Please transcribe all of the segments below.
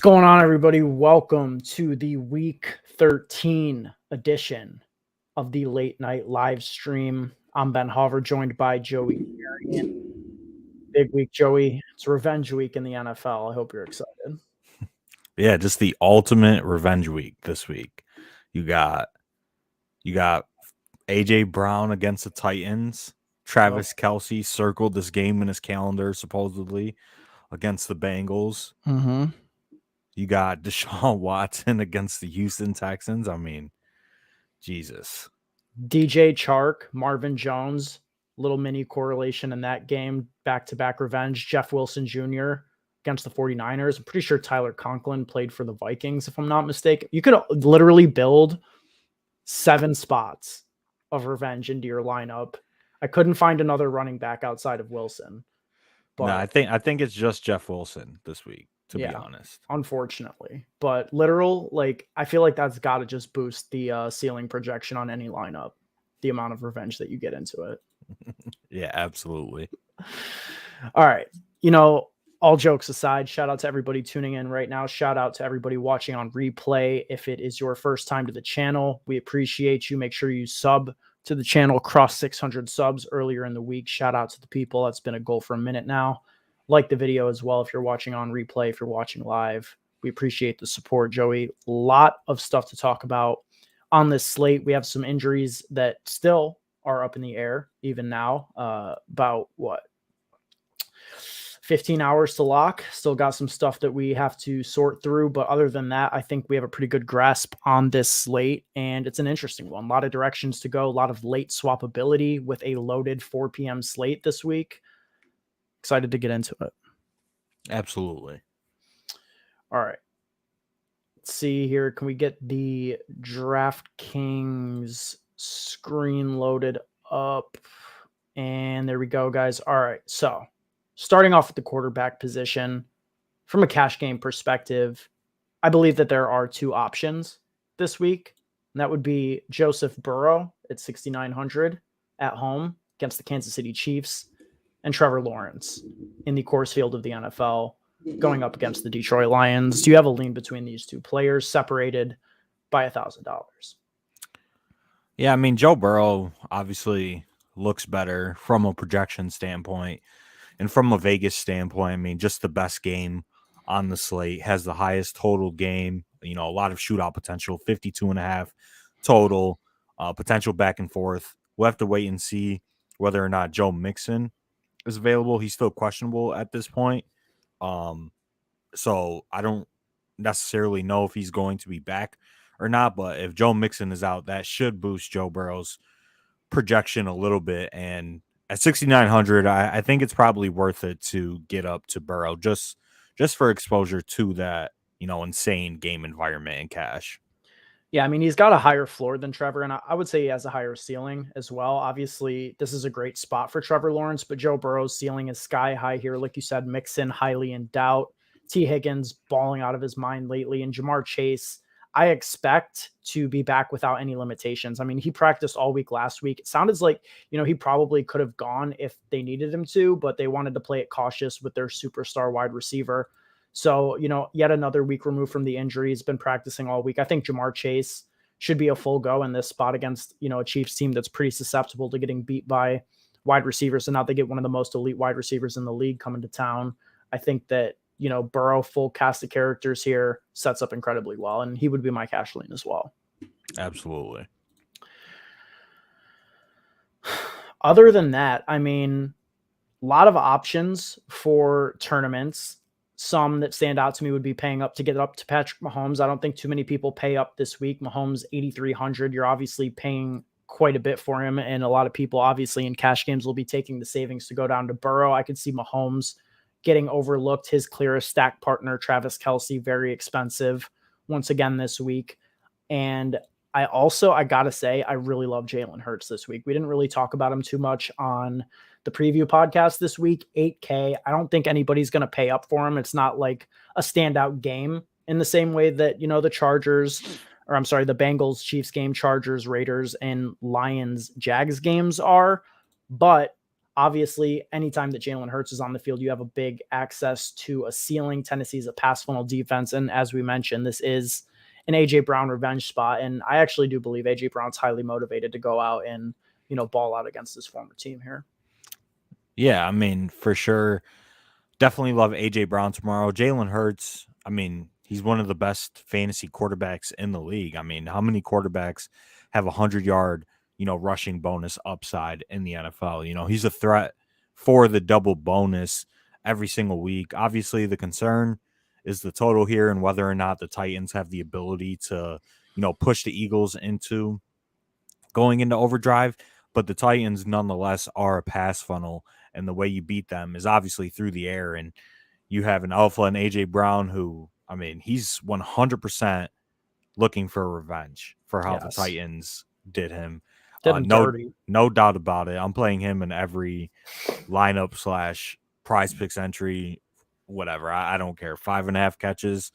going on, everybody? Welcome to the Week 13 edition of the Late Night Live Stream. I'm Ben Hover, joined by Joey Marion. Big week, Joey. It's revenge week in the NFL. I hope you're excited. Yeah, just the ultimate revenge week this week. You got AJ Brown against the Titans. Travis Kelce circled this game in his calendar, supposedly, against the Bengals. Mm-hmm. You got Deshaun Watson against the Houston Texans. I mean, Jesus. DJ Chark, Marvin Jones, little mini correlation in that game. Back-to-back revenge. Jeff Wilson Jr. against the 49ers. I'm pretty sure Tyler Conklin played for the Vikings, if I'm not mistaken. You could literally build 7 spots of revenge into your lineup. I couldn't find another running back outside of Wilson. But no, I think it's just Jeff Wilson this week, to be honest. Unfortunately. But I feel like that's got to just boost the ceiling projection on any lineup, the amount of revenge that you get into it. Yeah, absolutely. All right. All jokes aside, shout out to everybody tuning in right now. Shout out to everybody watching on replay. If it is your first time to the channel, we appreciate you. Make sure you sub to the channel. Cross 600 subs earlier in the week. Shout out to the people. That's been a goal for a minute now. Like the video as well if you're watching on replay, if you're watching live. We appreciate the support, Joey. A lot of stuff to talk about on this slate. We have some injuries that still are up in the air, even now. About 15 hours to lock. Still got some stuff that we have to sort through. But other than that, I think we have a pretty good grasp on this slate. And it's an interesting one. A lot of directions to go. A lot of late swappability with a loaded 4 p.m. slate this week. Excited to get into it. Absolutely. All right. Let's see here. Can we get the DraftKings screen loaded up? And there we go, guys. All right. So starting off with the quarterback position, from a cash game perspective, I believe that there are 2 options this week. And that would be Joseph Burrow at 6,900 at home against the Kansas City Chiefs, and Trevor Lawrence in the course field of the NFL going up against the Detroit Lions. Do you have a lean between these 2 players separated by $1,000? Yeah, I mean, Joe Burrow obviously looks better from a projection standpoint. And from a Vegas standpoint, I mean, just the best game on the slate, has the highest total game, a lot of shootout potential, 52.5 total, potential back and forth. We'll have to wait and see whether or not Joe Mixon is available. He's still questionable at this point. So I don't necessarily know if he's going to be back or not, but if Joe Mixon is out, that should boost Joe Burrow's projection a little bit. And at 6,900, I think it's probably worth it to get up to Burrow just for exposure to that, insane game environment in cash. Yeah, I mean, he's got a higher floor than Trevor, and I would say he has a higher ceiling as well. Obviously, this is a great spot for Trevor Lawrence, but Joe Burrow's ceiling is sky high here. Like you said, Mixon highly in doubt. T. Higgins balling out of his mind lately, and Jamar Chase, I expect to be back without any limitations. I mean, he practiced all week last week. It sounded like, he probably could have gone if they needed him to, but they wanted to play it cautious with their superstar wide receiver. So, yet another week removed from the injury. He's been practicing all week. I think Jamar Chase should be a full go in this spot against, a Chiefs team that's pretty susceptible to getting beat by wide receivers. And now they get one of the most elite wide receivers in the league coming to town. I think that, Burrow, full cast of characters here, sets up incredibly well. And he would be my cash lean as well. Absolutely. Other than that, I mean, a lot of options for tournaments. Some that stand out to me would be paying up to get up to Patrick Mahomes. I don't think too many people pay up this week. Mahomes, 8,300. You're obviously paying quite a bit for him. And a lot of people, obviously, in cash games will be taking the savings to go down to Burrow. I could see Mahomes getting overlooked. His clearest stack partner, Travis Kelce, very expensive once again this week. And I got to say, I really love Jalen Hurts this week. We didn't really talk about him too much on the preview podcast this week. 8K. I don't think anybody's going to pay up for him. It's not like a standout game in the same way that, the Bengals Chiefs game, Chargers, Raiders, and Lions Jags games are. But Obviously, anytime that Jalen Hurts is on the field, you have a big access to a ceiling. Tennessee's a pass funnel defense. And as we mentioned, this is an A.J. Brown revenge spot. And I actually do believe A.J. Brown's highly motivated to go out and, ball out against his former team here. Yeah, I mean, for sure. Definitely love A.J. Brown tomorrow. Jalen Hurts, I mean, he's one of the best fantasy quarterbacks in the league. I mean, how many quarterbacks have a 100-yard, rushing bonus upside in the NFL? He's a threat for the double bonus every single week. Obviously, the concern is the total here and whether or not the Titans have the ability to, push the Eagles into going into overdrive. But the Titans, nonetheless, are a pass funnel. And the way you beat them is obviously through the air. And you have an alpha and A.J. Brown who, I mean, he's 100% looking for revenge for how the Titans did him. Did him dirty. No doubt about it. I'm playing him in every lineup / prize picks entry, whatever. I don't care. 5.5 catches,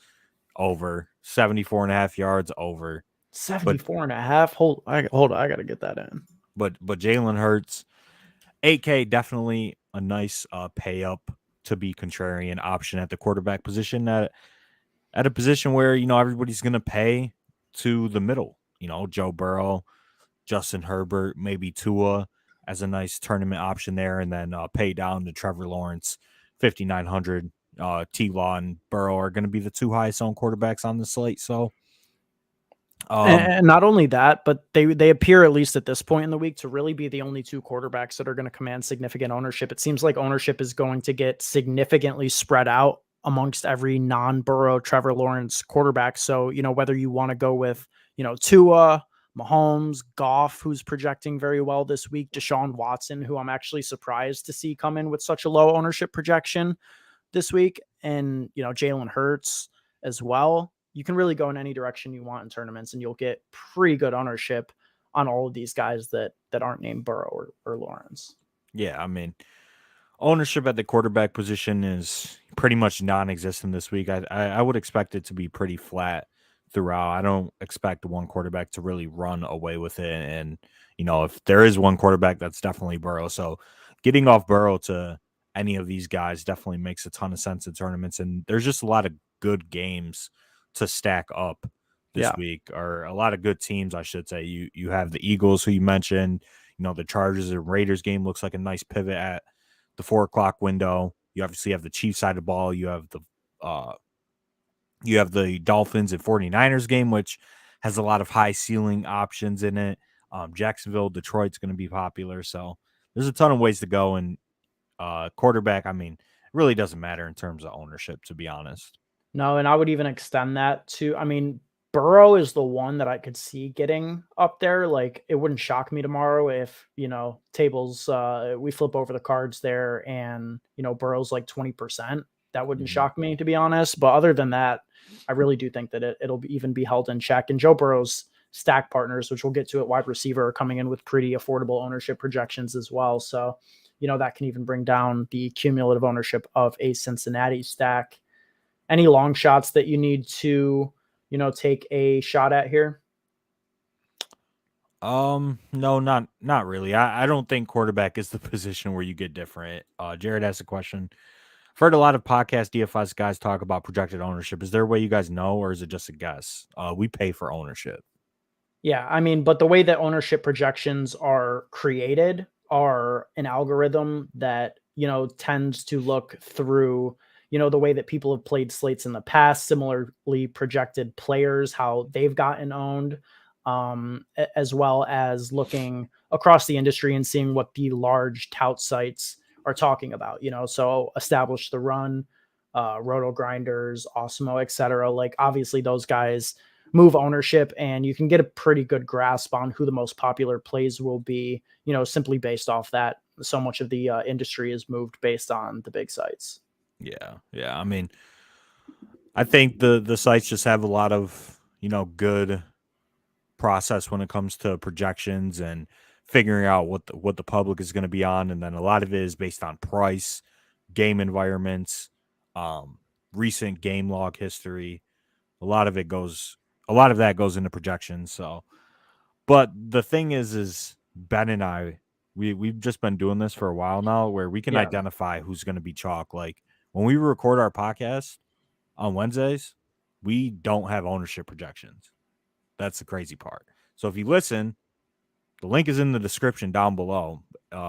over. 74.5 yards, over. 74.5. Hold on. I got to get that in. But Jalen Hurts, 8K, definitely a nice pay up to be contrarian option at the quarterback position at a position where, everybody's going to pay to the middle. Joe Burrow, Justin Herbert, maybe Tua as a nice tournament option there, and then pay down to Trevor Lawrence, 5,900. T-Law and Burrow are going to be the two highest owned quarterbacks on the slate. So, and not only that, but they appear, at least at this point in the week, to really be the only two quarterbacks that are going to command significant ownership. It seems like ownership is going to get significantly spread out amongst every non-Burrow Trevor Lawrence quarterback. So, whether you want to go with, Tua, Mahomes, Goff, who's projecting very well this week, Deshaun Watson, who I'm actually surprised to see come in with such a low ownership projection this week, and, Jalen Hurts as well. You can really go in any direction you want in tournaments, and you'll get pretty good ownership on all of these guys that aren't named Burrow or Lawrence. Yeah, I mean, ownership at the quarterback position is pretty much non-existent this week. I would expect it to be pretty flat throughout. I don't expect one quarterback to really run away with it. And, if there is one quarterback, that's definitely Burrow. So getting off Burrow to any of these guys definitely makes a ton of sense in tournaments. And there's just a lot of good games to stack up this week, or a lot of good teams, I should say. You have the Eagles, who you mentioned. The Chargers and Raiders game looks like a nice pivot at the 4:00 window. You obviously have the Chiefs side of the ball. You have the Dolphins and 49ers game, which has a lot of high ceiling options in it. Jacksonville, Detroit's going to be popular. So there's a ton of ways to go. And quarterback, I mean, it really doesn't matter in terms of ownership, to be honest. No, and I would even extend that to, I mean, Burrow is the one that I could see getting up there. Like, it wouldn't shock me tomorrow if, tables, we flip over the cards there and, Burrow's like 20%. That wouldn't shock me, to be honest. But other than that, I really do think that it'll even be held in check. And Joe Burrow's stack partners, which we'll get to at wide receiver, are coming in with pretty affordable ownership projections as well. So, that can even bring down the cumulative ownership of a Cincinnati stack. Any long shots that you need to, take a shot at here? No, not really. I don't think quarterback is the position where you get different. Jared asked a question. I've heard a lot of podcast DFS guys talk about projected ownership. Is there a way you guys know, or is it just a guess? We pay for ownership. Yeah, I mean, but the way that ownership projections are created are an algorithm that, tends to look through, the way that people have played slates in the past, similarly projected players, how they've gotten owned, as well as looking across the industry and seeing what the large tout sites are talking about, so Establish the Run, Roto Grinders, Osmo, etc. Like, obviously those guys move ownership, and you can get a pretty good grasp on who the most popular plays will be, simply based off that. So much of the industry is moved based on the big sites. Yeah. I mean, I think the sites just have a lot of, good process when it comes to projections and figuring out what the public is going to be on. And then a lot of it is based on price, game environments, recent game log history. A lot of that goes into projections. So, but the thing is Ben and I we've just been doing this for a while now, where we can Yeah. identify who's going to be chalk. Like when we record our podcast on Wednesdays, we don't have ownership projections. That's the crazy part. So if you listen, the link is in the description down below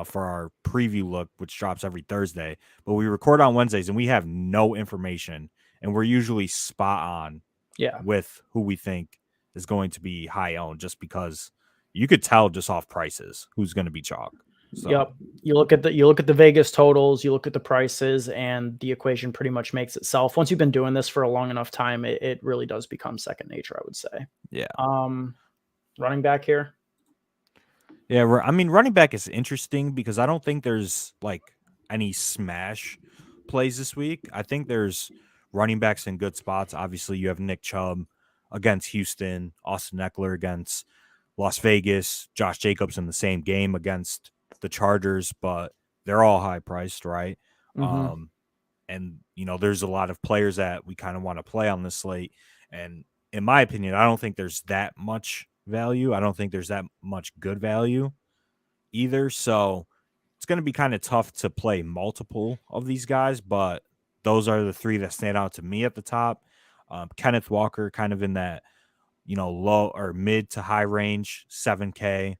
for our preview look, which drops every Thursday. But we record on Wednesdays and we have no information, and we're usually spot on Yeah. with who we think is going to be high owned, just because you could tell just off prices who's going to be chalk. So Yep. You look at the Vegas totals, you look at the prices, and the equation pretty much makes itself. Once you've been doing this for a long enough time, it really does become second nature, I would say. yeah, Running back here. yeah. I mean, running back is interesting because I don't think there's like any smash plays this week. I think there's running backs in good spots. Obviously, you have Nick Chubb against Houston, Austin Eckler against Las Vegas, Josh Jacobs in the same game against the Chargers, but they're all high priced, right? Mm-hmm. And there's a lot of players that we kind of want to play on this slate. And in my opinion, I don't think there's that much value. I don't think there's that much good value either. So it's going to be kind of tough to play multiple of these guys, but those are the three that stand out to me at the top. Kenneth Walker, kind of in that low or mid to high range, 7K.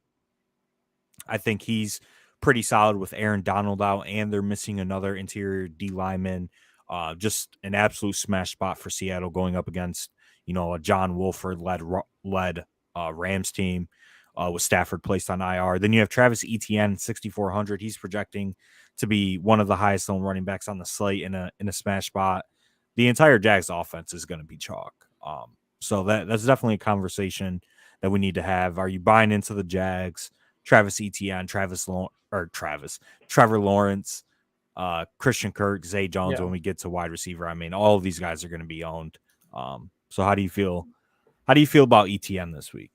I think he's pretty solid with Aaron Donald out, and they're missing another interior D lineman. Just an absolute smash spot for Seattle going up against a John Wolford led Rams team with Stafford placed on IR. Then you have Travis Etienne, 6,400. He's projecting to be one of the highest owned running backs on the slate in a smash spot. The entire Jags offense is going to be chalk. So that's definitely a conversation that we need to have. Are you buying into the Jags? Travis Etienne, Trevor Lawrence, Christian Kirk, Zay Jones. Yeah. When we get to wide receiver, I mean, all of these guys are going to be owned. So how do you feel? How do you feel about ETN this week?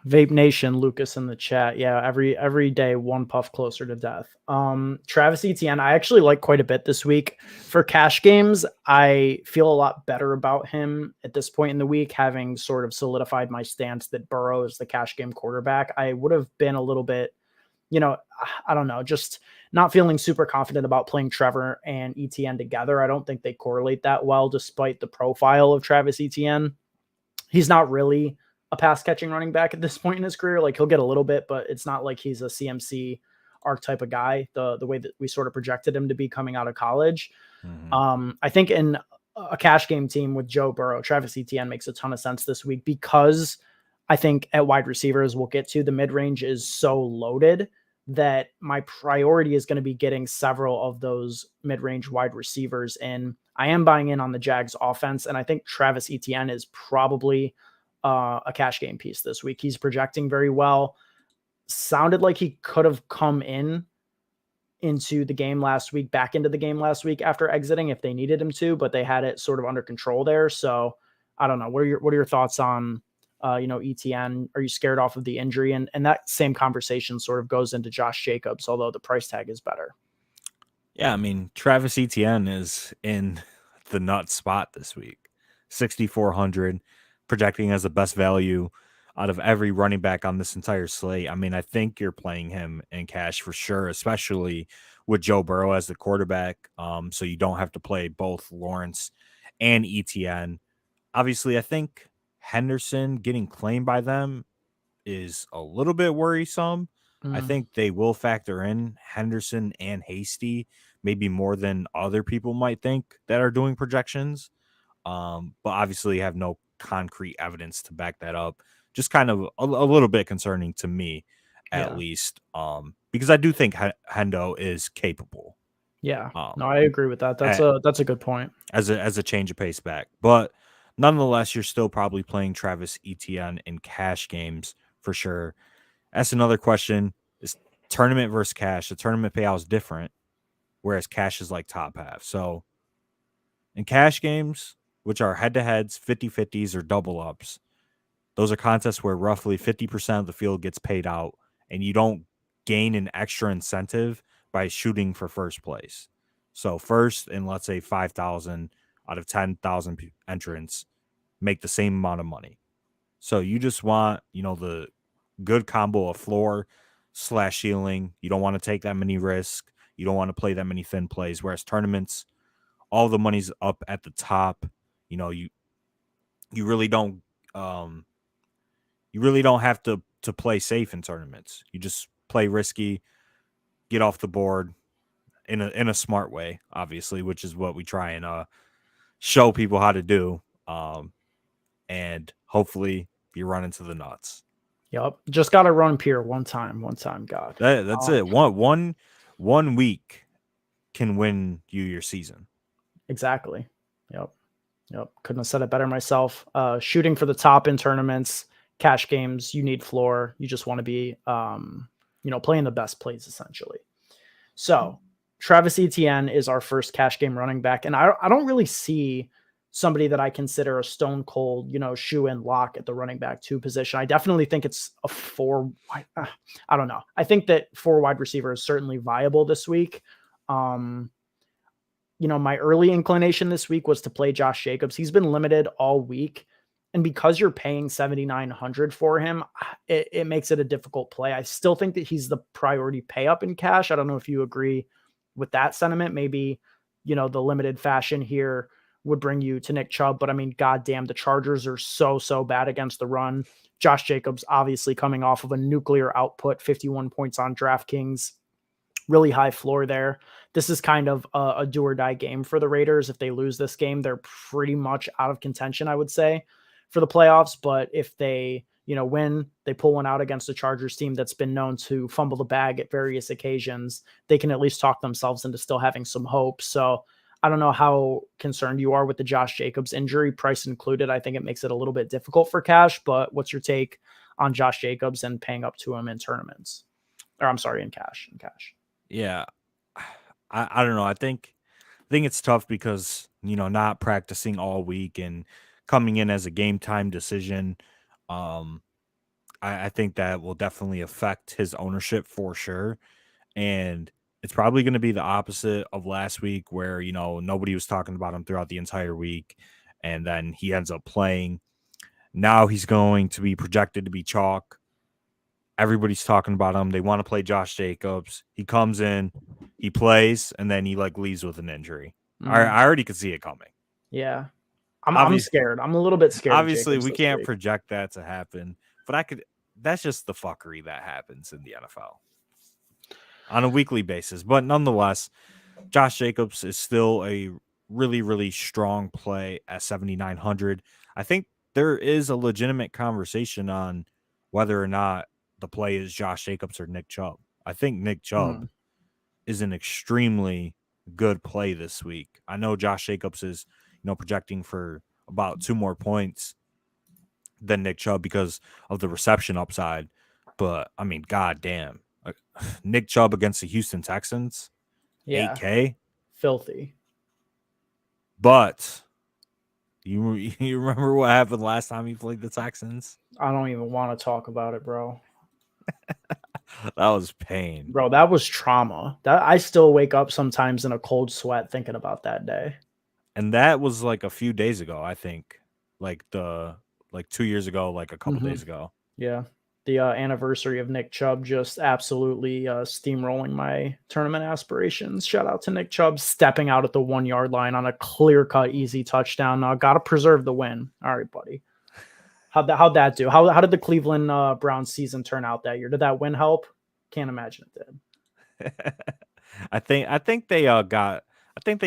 Vape Nation, Lucas in the chat. Yeah, every day one puff closer to death. Travis Etienne, I actually like quite a bit this week. For cash games, I feel a lot better about him at this point in the week, having sort of solidified my stance that Burrow is the cash game quarterback. I would have been a little bit, I don't know, just not feeling super confident about playing Trevor and Etienne together. I don't think they correlate that well, despite the profile of Travis Etienne. He's not really a pass catching running back at this point in his career. Like he'll get a little bit, but it's not like he's a CMC archetype of guy, the way that we sort of projected him to be coming out of college. Mm-hmm. I think in a cash game team with Joe Burrow, Travis Etienne makes a ton of sense this week, because I think at wide receivers, we'll get to, the mid-range is so loaded that my priority is going to be getting several of those mid-range wide receivers in. I am buying in on the Jags offense, and I think Travis Etienne is probably a cash game piece this week. He's projecting very well. Sounded like he could have come into the game last week, back into the game last week after exiting if they needed him to, but they had it sort of under control there. So I don't know. What are your thoughts on ETN? Are you scared off of the injury? And that same conversation sort of goes into Josh Jacobs, although the price tag is better. Yeah, I mean, Travis Etienne is in the nut spot this week. 6,400, projecting as the best value out of every running back on this entire slate. I mean, I think you're playing him in cash for sure, especially with Joe Burrow as the quarterback. So you don't have to play both Lawrence and ETN. Obviously, I think Henderson getting claimed by them is a little bit worrisome. I think they will factor in Henderson and Hasty, maybe more than other people might think that are doing projections. But obviously have no concrete evidence to back that up. Just kind of a little bit concerning to me, at least, because I do think Hendo is capable. Yeah, no, I agree with that. That's a good point. As a change of pace back, but nonetheless, you're still probably playing Travis Etienne in cash games for sure. That's another question: is tournament versus cash? The tournament payout is different, whereas cash is like top half. So in cash games, which are head-to-heads, 50-50s, or double-ups, those are contests where roughly 50% of the field gets paid out, and you don't gain an extra incentive by shooting for first place. So first, in let's say 5,000 out of 10,000 entrants, make the same amount of money. So you just want, the good combo of floor, slash ceiling. You don't want to take that many risks. You don't want to play that many thin plays. Whereas tournaments, all the money's up at the top. You really don't um you really don't have to play safe in tournaments. You just play risky, get off the board in a smart way, obviously, which is what we try and show people how to do. And hopefully you run into the nuts. Yep. Just got to run Pier one time, God. That's it. One week can win you your season. Exactly. Yep. Couldn't have said it better myself. Shooting for the top in tournaments, cash games, you need floor. You just want to be, playing the best plays essentially. So Travis Etienne is our first cash game running back. And I don't really see somebody that I consider a stone cold, shoe in lock at the running back 2 position. I definitely think it's a 4. I don't know. I think that 4 wide receiver is certainly viable this week. My early inclination this week was to play Josh Jacobs. He's been limited all week. And because you're paying $7,900 for him, it makes it a difficult play. I still think that he's the priority pay up in cash. I don't know if you agree with that sentiment. Maybe, the limited fashion here would bring you to Nick Chubb. But I mean, goddamn, the Chargers are so bad against the run. Josh Jacobs, obviously coming off of a nuclear output, 51 points on DraftKings. Really high floor there. This is kind of a do or die game for the Raiders. If they lose this game, they're pretty much out of contention, I would say, for the playoffs. But if they, win, they pull one out against a Chargers team that's been known to fumble the bag at various occasions, they can at least talk themselves into still having some hope. So I don't know how concerned you are with the Josh Jacobs injury, price included. I think it makes it a little bit difficult for cash, but what's your take on Josh Jacobs and paying up to him in tournaments? Or I'm sorry, in cash. Yeah. I don't know. I think it's tough because, not practicing all week and coming in as a game time decision. I think that will definitely affect his ownership for sure. And it's probably going to be the opposite of last week where, nobody was talking about him throughout the entire week. And then he ends up playing. Now he's going to be projected to be chalk. Everybody's talking about him. They want to play Josh Jacobs. He comes in, he plays, and then he leaves with an injury. I already could see it coming. Yeah. I'm scared. I'm a little bit scared. Obviously, we can't project that to happen, but that's just the fuckery that happens in the NFL on a weekly basis. But nonetheless, Josh Jacobs is still a really, really strong play at 7,900. I think there is a legitimate conversation on whether or not the play is Josh Jacobs or Nick Chubb. I think Nick Chubb is an extremely good play this week. I know Josh Jacobs is, projecting for about 2 more points than Nick Chubb because of the reception upside. But I mean, goddamn, Nick Chubb against the Houston Texans, 8K, filthy. But you remember what happened last time he played the Texans? I don't even want to talk about it, bro. That was pain, bro. That was trauma. That I still wake up sometimes in a cold sweat thinking about that day. And that was like a few days ago, I think, like 2 years ago, like a couple days ago. Yeah. The anniversary of Nick Chubb just absolutely steamrolling my tournament aspirations. Shout out to Nick Chubb stepping out at the 1 yard line on a clear cut, easy touchdown. Got to preserve the win. All right, buddy. How'd that do? How did the Cleveland Browns season turn out that year? Did that win help? Can't imagine it did. I think they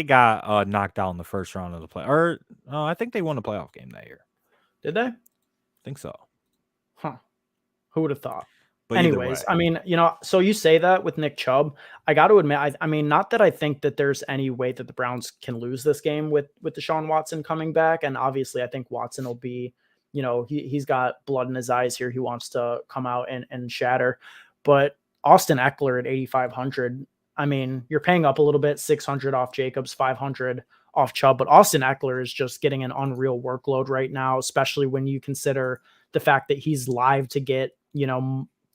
got knocked out in the first round of the play. Or I think they won a playoff game that year. Did they? I think so. Huh. Who would have thought? But anyways, I mean, so you say that with Nick Chubb. I got to admit, I mean, not that I think that there's any way that the Browns can lose this game with Deshaun Watson coming back. And obviously, I think Watson will be, he's got blood in his eyes here. He wants to come out and shatter. But Austin Eckler at 8,500. I mean, you're paying up a little bit, 600 off Jacobs, 500 off Chubb, but Austin Eckler is just getting an unreal workload right now, especially when you consider the fact that he's live to get,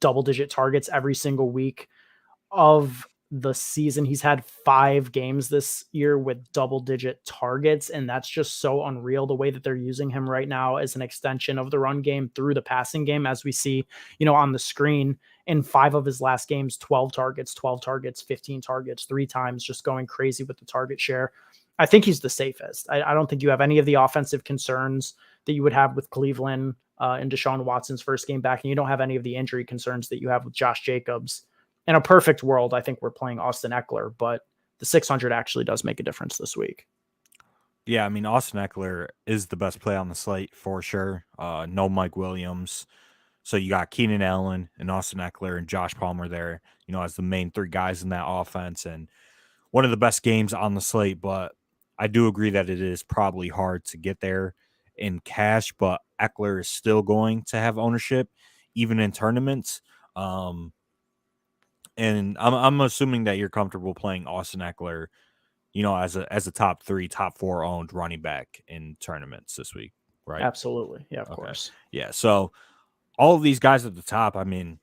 double-digit targets every single week of the season. He's had 5 games this year with double-digit targets, and that's just so unreal the way that they're using him right now as an extension of the run game through the passing game, as we see, on the screen. in 5 of his last games, 12 targets, 15 targets, 3 times, just going crazy with the target share. I think he's the safest. I don't think you have any of the offensive concerns that you would have with Cleveland in Deshaun Watson's first game back, and you don't have any of the injury concerns that you have with Josh Jacobs. In a perfect world, I think we're playing Austin Eckler, but the 600 actually does make a difference this week. Yeah, I mean, Austin Eckler is the best play on the slate for sure. No Mike Williams. So you got Keenan Allen and Austin Eckler and Josh Palmer there, as the main 3 guys in that offense. And one of the best games on the slate, but I do agree that it is probably hard to get there in cash, but Eckler is still going to have ownership even in tournaments. And I'm assuming that you're comfortable playing Austin Eckler, as a top 3, top 4 owned running back in tournaments this week, right? Absolutely. Yeah, of course. Yeah. So all of these guys at the top, I mean,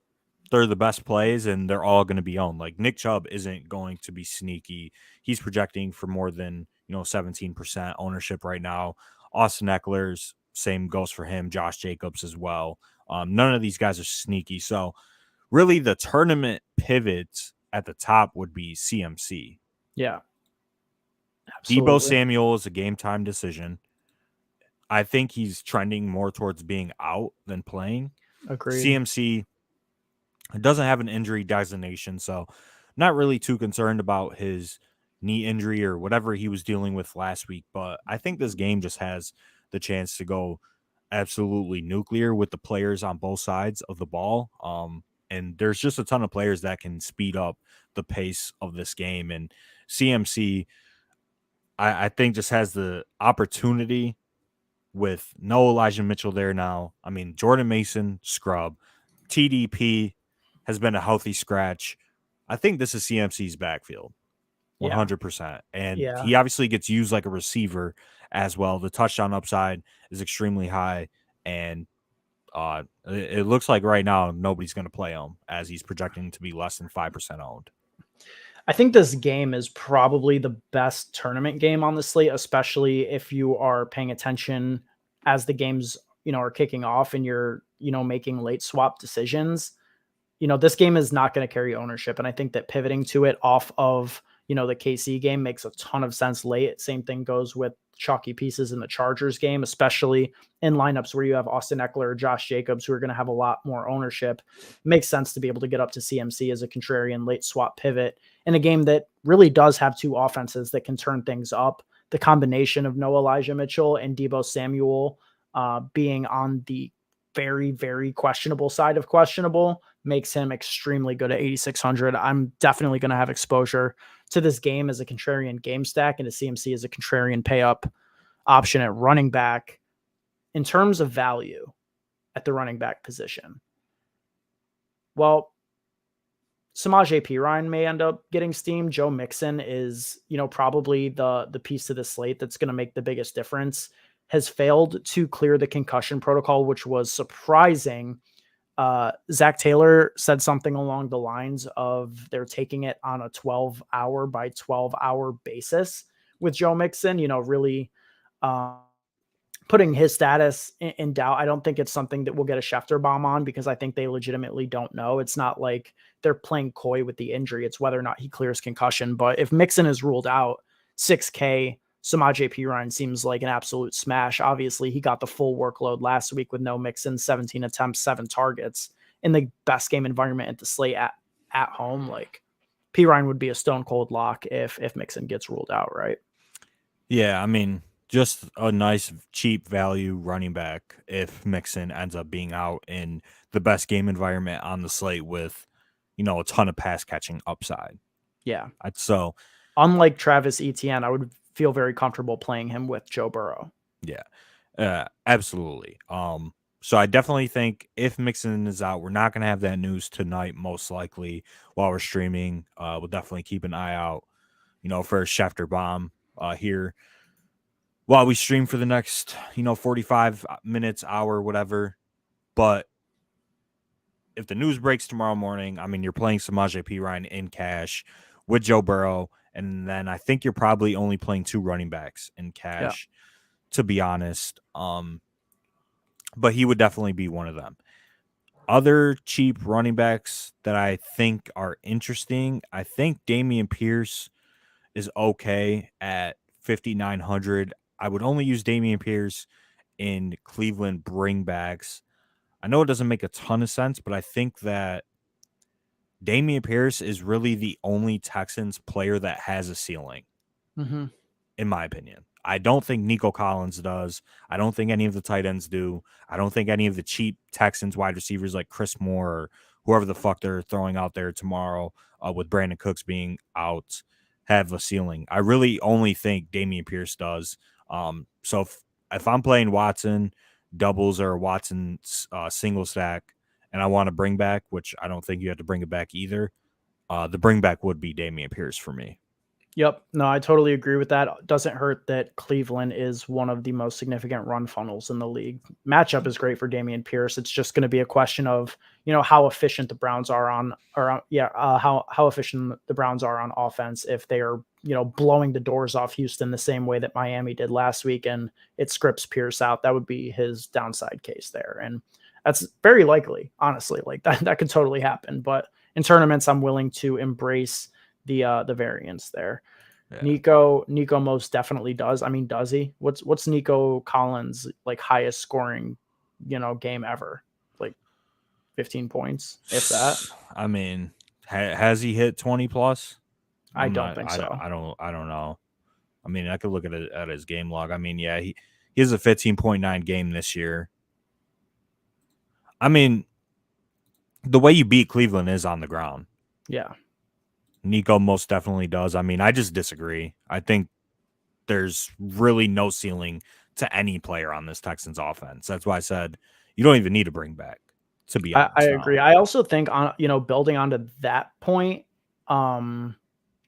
they're the best plays and they're all going to be owned. Like Nick Chubb isn't going to be sneaky. He's projecting for more than, 17% ownership right now. Austin Eckler's same goes for him. Josh Jacobs as well. None of these guys are sneaky. So really the tournament pivots at the top would be CMC. Yeah. Absolutely. Deebo Samuel is a game time decision. I think he's trending more towards being out than playing. Agreed. CMC doesn't have an injury designation, so not really too concerned about his knee injury or whatever he was dealing with last week. But I think this game just has the chance to go absolutely nuclear with the players on both sides of the ball. And there's just a ton of players that can speed up the pace of this game. And CMC, I think, just has the opportunity with no Elijah Mitchell there now. I mean, Jordan Mason, scrub. TDP has been a healthy scratch. I think this is CMC's backfield, 100%. And he obviously gets used like a receiver as well. The touchdown upside is extremely high. And it looks like right now nobody's going to play him as he's projecting to be less than 5% owned. I think this game is probably the best tournament game on the slate, especially if you are paying attention as the games, are kicking off and you're, making late swap decisions. This game is not going to carry ownership. And I think that pivoting to it off of, the KC game makes a ton of sense late. Same thing goes with chalky pieces in the Chargers game, especially in lineups where you have Austin Eckler or Josh Jacobs, who are going to have a lot more ownership. It makes sense to be able to get up to CMC as a contrarian late swap pivot in a game that really does have 2 offenses that can turn things up. The combination of no Elijah Mitchell and Deebo Samuel being on the very, very questionable side of questionable makes him extremely good at 8,600. I'm definitely going to have exposure to this game as a contrarian game stack and to CMC as a contrarian pay up option at running back. In terms of value at the running back position, well, Samaje Perine may end up getting steamed. Joe Mixon is, probably the piece to the slate that's going to make the biggest difference. Has failed to clear the concussion protocol, which was surprising. Zach Taylor said something along the lines of they're taking it on a 12-hour by 12-hour basis with Joe Mixon, really putting his status in doubt. I don't think it's something that we'll get a Schefter bomb on because I think they legitimately don't know. It's not like they're playing coy with the injury. It's whether or not he clears concussion. But if Mixon is ruled out, 6K, Samaje Perine seems like an absolute smash. Obviously, he got the full workload last week with no Mixon, 17 attempts, 7 targets in the best game environment at the slate at home. Like Perine would be a stone cold lock if Mixon gets ruled out, right? Yeah, I mean, just a nice cheap value running back if Mixon ends up being out in the best game environment on the slate with, a ton of pass catching upside. Yeah. So unlike Travis Etienne, I would feel very comfortable playing him with Joe Burrow. Yeah, absolutely. So I definitely think if Mixon is out, we're not going to have that news tonight, most likely while we're streaming. We'll definitely keep an eye out, for a Schefter bomb here while we stream for the next, 45 minutes, hour, whatever. But if the news breaks tomorrow morning, I mean, you're playing Samaje Perine in cash with Joe Burrow. And then I think you're probably only playing 2 running backs in cash, to be honest. But he would definitely be one of them. Other cheap running backs that I think are interesting, I think Damian Pierce is okay at 5,900. I would only use Damian Pierce in Cleveland bringbacks. I know it doesn't make a ton of sense, but I think that Damian Pierce is really the only Texans player that has a ceiling, Mm-hmm. in my opinion. I don't think Nico Collins does. I don't think any of the tight ends do. I don't think any of the cheap Texans wide receivers like Chris Moore or whoever the fuck they're throwing out there tomorrow with Brandon Cooks being out have a ceiling. I really only think Damian Pierce does. So if I'm playing Watson doubles or Watson single stack and I want to bring back, which I don't think you have to bring it back either, the bring back would be Damian Pierce for me. Yep. No, I totally agree with that. Doesn't hurt that Cleveland is one of the most significant run funnels in the league. Matchup is great for Damian Pierce. It's just going to be a question of, how efficient the Browns are how efficient the Browns are on offense if they are, blowing the doors off Houston the same way that Miami did last week and it scripts Pierce out. That would be his downside case there. And that's very likely, honestly. Like that could totally happen. But in tournaments, I'm willing to embrace the variance there. Yeah. Nico most definitely does. I mean, does he? What's Nico Collins like highest scoring, game ever? Like 15 points, if that. I mean, has he hit 20 plus? I don't think so. I don't know. I mean, I could look at his game log. I mean, yeah, he has a 15.9 game this year. I mean, the way you beat Cleveland is on the ground. Yeah. Nico most definitely does. I mean, I just disagree. I think there's really no ceiling to any player on this Texans offense. That's why I said you don't even need to bring back, to be honest. I agree. I also think building onto that point,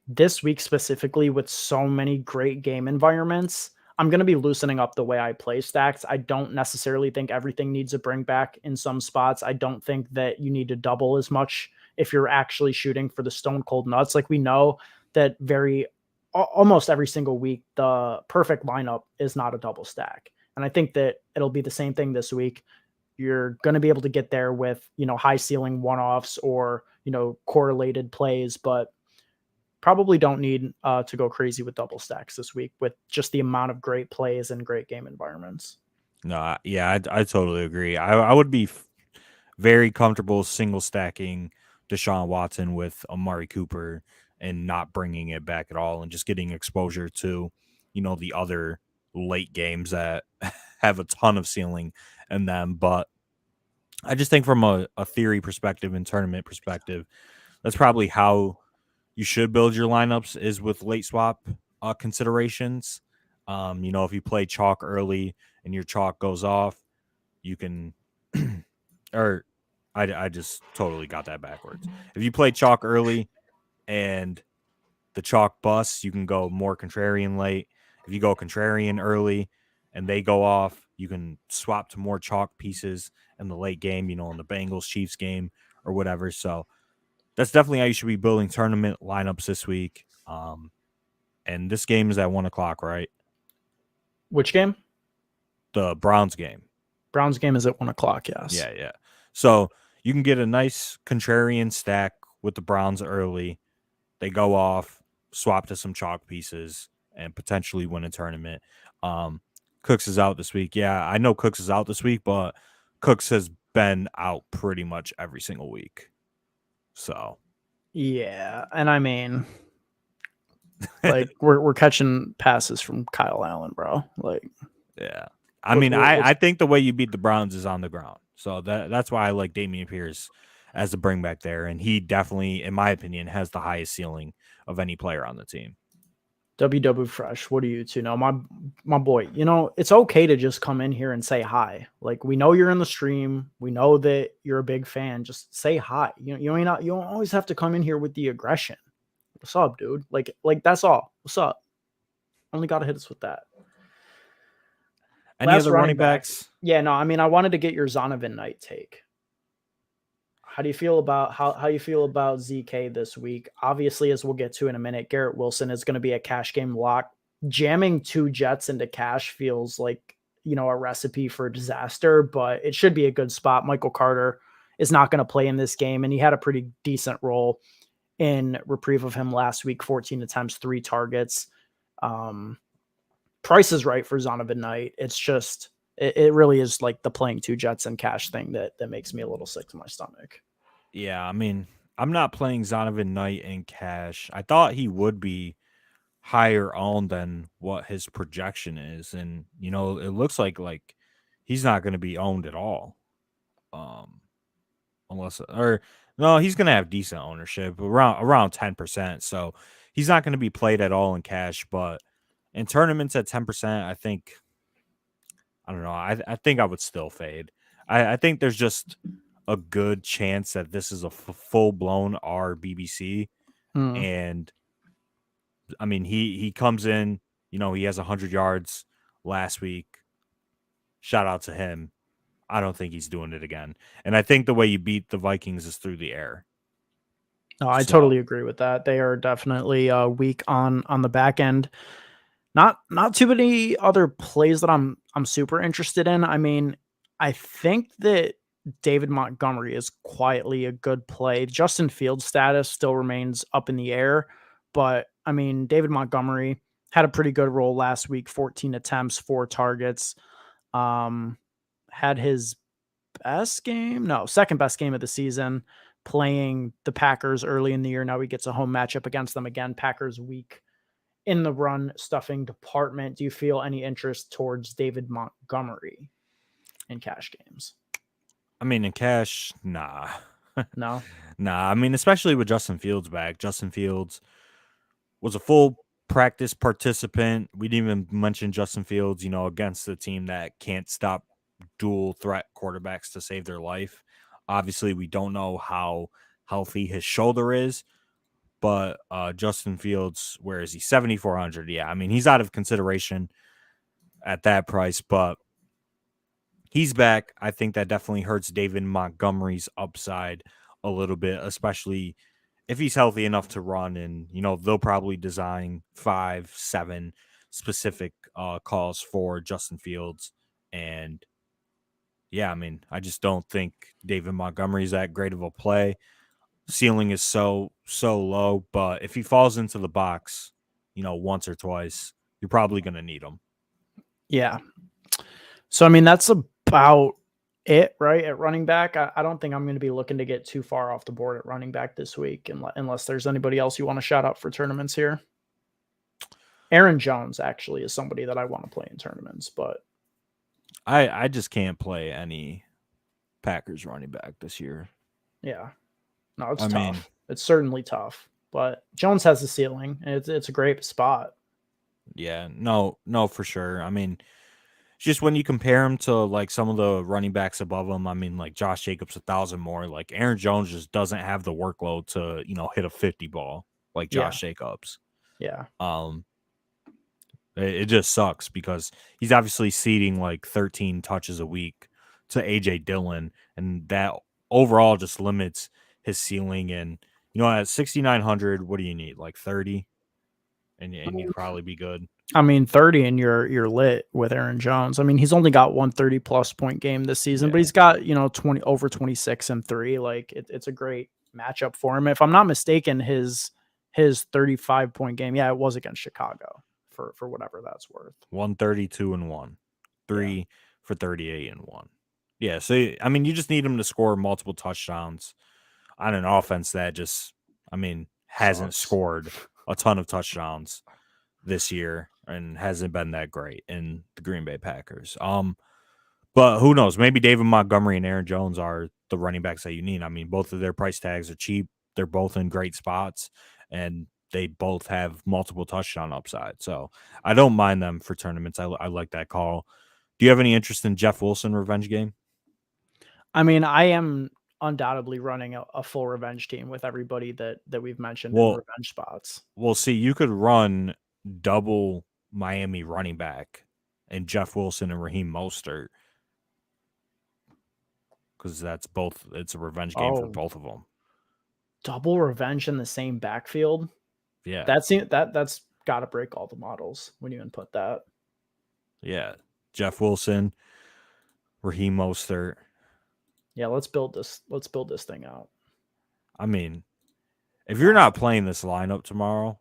this week specifically with so many great game environments, I'm going to be loosening up the way I play stacks. I don't necessarily think everything needs a bring back in some spots. I don't think that you need to double as much if you're actually shooting for the stone cold nuts. Like we know that almost every single week, the perfect lineup is not a double stack. And I think that it'll be the same thing this week. You're going to be able to get there with, high ceiling one-offs or, correlated plays, but probably don't need to go crazy with double stacks this week with just the amount of great plays and great game environments. No, yeah, I totally agree. I would be very comfortable single stacking Deshaun Watson with Amari Cooper and not bringing it back at all and just getting exposure to, the other late games that have a ton of ceiling in them. But I just think from a theory perspective and tournament perspective, that's probably how you should build your lineups is with late swap considerations. If you play chalk early and your chalk goes off, you can or I just totally got that backwards. If you play chalk early and the chalk busts, you can go more contrarian late. If you go contrarian early and they go off, you can swap to more chalk pieces in the late game, in the Bengals Chiefs game or whatever. So that's definitely how you should be building tournament lineups this week. And this game is at 1:00, right? Which game? The Browns game. Browns game is at 1:00. Yes. Yeah. So you can get a nice contrarian stack with the Browns early. They go off, swap to some chalk pieces, and potentially win a tournament. Cooks is out this week. Yeah, I know Cooks is out this week, but Cooks has been out pretty much every single week. So yeah, and I mean, like we're catching passes from Kyle Allen, bro. Like, yeah, I mean, I think the way you beat the Browns is on the ground. So that's why I like Damian Pierce as the bring back there, and he definitely, in my opinion, has the highest ceiling of any player on the team. WW Fresh, what do you two know? My boy, it's okay to just come in here and say hi. Like, we know you're in the stream. We know that you're a big fan. Just say hi. You don't always have to come in here with the aggression. What's up, dude? Like that's all. What's up? Only got to hit us with that. Any other running backs? Yeah, no, I mean, I wanted to get your Zonovan Knight take. How do you feel about how you feel about ZK this week? Obviously, as we'll get to in a minute, Garrett Wilson is going to be a cash game lock. Jamming 2 Jets into cash feels like, a recipe for disaster, but it should be a good spot. Michael Carter is not going to play in this game. And he had a pretty decent role in reprieve of him last week, 14 attempts, 3 targets. Price is right for Zonovan Knight. It's just, it really is like the playing 2 Jets and cash thing that makes me a little sick to my stomach. Yeah, I mean, I'm not playing Zonovan Knight in cash. I thought he would be higher owned than what his projection is, and it looks like he's not going to be owned at all. Unless or no, he's going to have decent ownership around 10%. So he's not going to be played at all in cash, but in tournaments at 10%, I don't know. I think I would still fade. I think there's just a good chance that this is a full blown RBBC, and I mean he comes in. He has 100 yards last week. Shout out to him. I don't think he's doing it again. And I think the way you beat the Vikings is through the air. No, I totally agree with that. They are definitely weak on the back end. Not too many other plays that I'm super interested in. I mean, I think that David Montgomery is quietly a good play. Justin Fields' status still remains up in the air, but I mean, David Montgomery had a pretty good role last week, 14 attempts, 4 targets. Had his second best game of the season, playing the Packers early in the year. Now he gets a home matchup against them again. Packers weak in the run stuffing department. Do you feel any interest towards David Montgomery in cash games? I mean, in cash, nah. No? Nah. I mean, especially with Justin Fields back. Justin Fields was a full practice participant. We didn't even mention Justin Fields, against the team that can't stop dual threat quarterbacks to save their life. Obviously, we don't know how healthy his shoulder is, but Justin Fields, where is he? 7,400. Yeah, I mean, he's out of consideration at that price, but he's back. I think that definitely hurts David Montgomery's upside a little bit, especially if he's healthy enough to run. And, they'll probably design 5-7 specific calls for Justin Fields. And yeah, I mean, I just don't think David Montgomery is that great of a play. Ceiling is so low, but if he falls into the box, once or twice, you're probably going to need him. Yeah. So, I mean, that's about it, right? At running back, I don't think I'm going to be looking to get too far off the board at running back this week, unless there's anybody else you want to shout out for tournaments here. Aaron Jones actually is somebody that I want to play in tournaments, but I just can't play any Packers running back this year. Yeah. No, it's tough. It's certainly tough, but Jones has the ceiling, and it's a great spot. Yeah, no, for sure. I mean, just when you compare him to like some of the running backs above him, I mean, like Josh Jacobs 1,000 more. Like Aaron Jones just doesn't have the workload to hit a 50 ball like Josh Jacobs. Yeah. It just sucks because he's obviously ceding like 13 touches a week to AJ Dillon, and that overall just limits his ceiling. And at 6,900, what do you need? Like 30, and you'd probably be good. I mean, 30 and you're lit with Aaron Jones. I mean, he's only got 130 plus point game this season, but he's got 20 over 26 and 3. Like it's a great matchup for him. If I'm not mistaken, his 35 point game, it was against Chicago for whatever that's worth. 132 and 1, 3 for 38 and 1. Yeah, so I mean, you just need him to score multiple touchdowns on an offense that just, hasn't scored a ton of touchdowns this year and hasn't been that great in the Green Bay Packers. But who knows? Maybe David Montgomery and Aaron Jones are the running backs that you need. I mean, both of their price tags are cheap. They're both in great spots, and they both have multiple touchdown upside. So I don't mind them for tournaments. I like that call. Do you have any interest in Jeff Wilson revenge game? I mean, I am undoubtedly running a full revenge team with everybody that we've mentioned in revenge spots. Well, see, you could run double Miami running back and Jeff Wilson and Raheem Mostert, because it's a revenge game for both of them. Double revenge in the same backfield. Yeah. That's got to break all the models when you input that. Yeah. Jeff Wilson, Raheem Mostert. Yeah, let's build this. Let's build this thing out. I mean, if you're not playing this lineup tomorrow,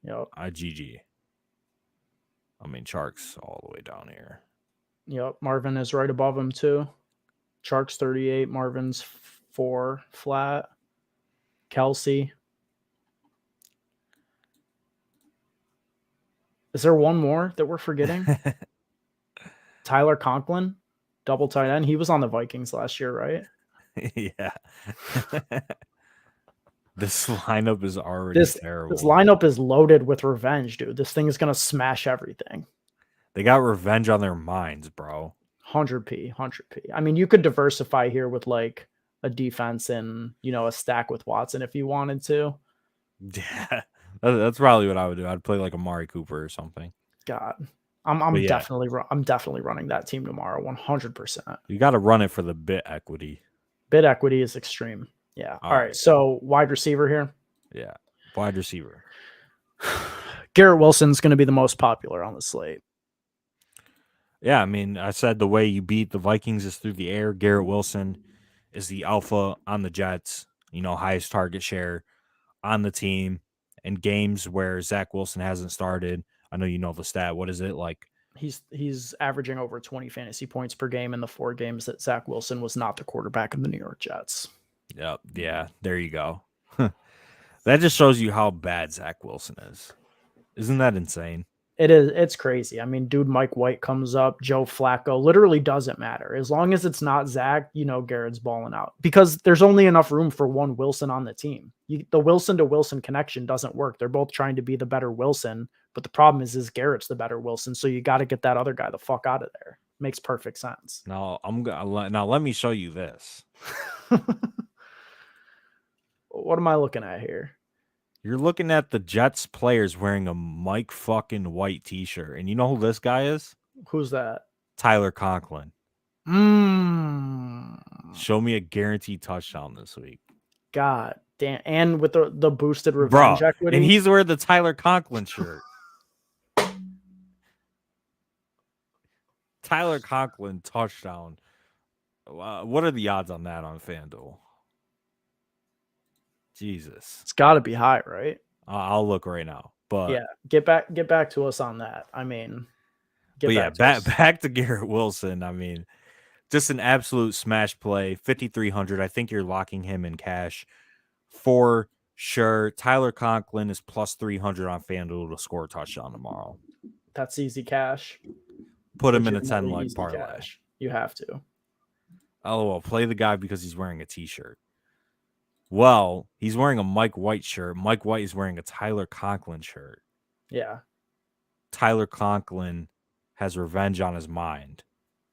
Yep. GG. I mean, Sharks all the way down here. Yep. Marvin is right above him too. Sharks 38. Marvin's 4 flat. Kelsey. Is there one more that we're forgetting? Tyler Conklin, double tight end. He was on the Vikings last year, right? Yeah. This lineup is already terrible. This lineup is loaded with revenge, dude. This thing is going to smash everything. They got revenge on their minds, bro. 100p. I mean, you could diversify here with like a defense and, a stack with Watson if you wanted to. Yeah. That's probably what I would do. I'd play like Amari Cooper or something. God. I'm definitely running that team tomorrow 100%. You got to run it for the bit equity. Bit equity is extreme. Yeah. All right. So wide receiver here. Yeah. Wide receiver. Garrett Wilson's going to be the most popular on the slate. Yeah. I mean, I said the way you beat the Vikings is through the air. Garrett Wilson is the alpha on the Jets, highest target share on the team in games where Zach Wilson hasn't started. I know you know the stat. What is it like? He's averaging over 20 fantasy points per game in the 4 games that Zach Wilson was not the quarterback of the New York Jets. Yep. Yeah. There you go. That just shows you how bad Zach Wilson is. Isn't that insane? It is. It's crazy. I mean, dude, Mike White comes up, Joe Flacco, literally doesn't matter. As long as it's not Zach, Garrett's balling out because there's only enough room for one Wilson on the team. The Wilson to Wilson connection doesn't work. They're both trying to be the better Wilson, but the problem is Garrett's the better Wilson. So you got to get that other guy the fuck out of there. Makes perfect sense. Now let me show you this. What am I looking at here? You're looking at the Jets players wearing a Mike fucking White t-shirt. And you know who this guy is? Who's that? Tyler Conklin. Show me a guaranteed touchdown this week. God damn. And with the boosted revenge equity. And he's wearing the Tyler Conklin shirt. Tyler Conklin touchdown. What are the odds on that on FanDuel? Jesus, it's got to be high, right? I'll look right now. But yeah, get back to us on that. I mean, back to Garrett Wilson. I mean, just an absolute smash play. 5,300. I think you're locking him in cash for sure. Tyler Conklin is plus 300 on FanDuel to score a touchdown tomorrow. That's easy cash. Put him in a 10-leg parlay. Cash. You have to. LOL, play the guy because he's wearing a t-shirt. Well, he's wearing a Mike White shirt. Mike White is wearing a Tyler Conklin shirt. Yeah. Tyler Conklin has revenge on his mind.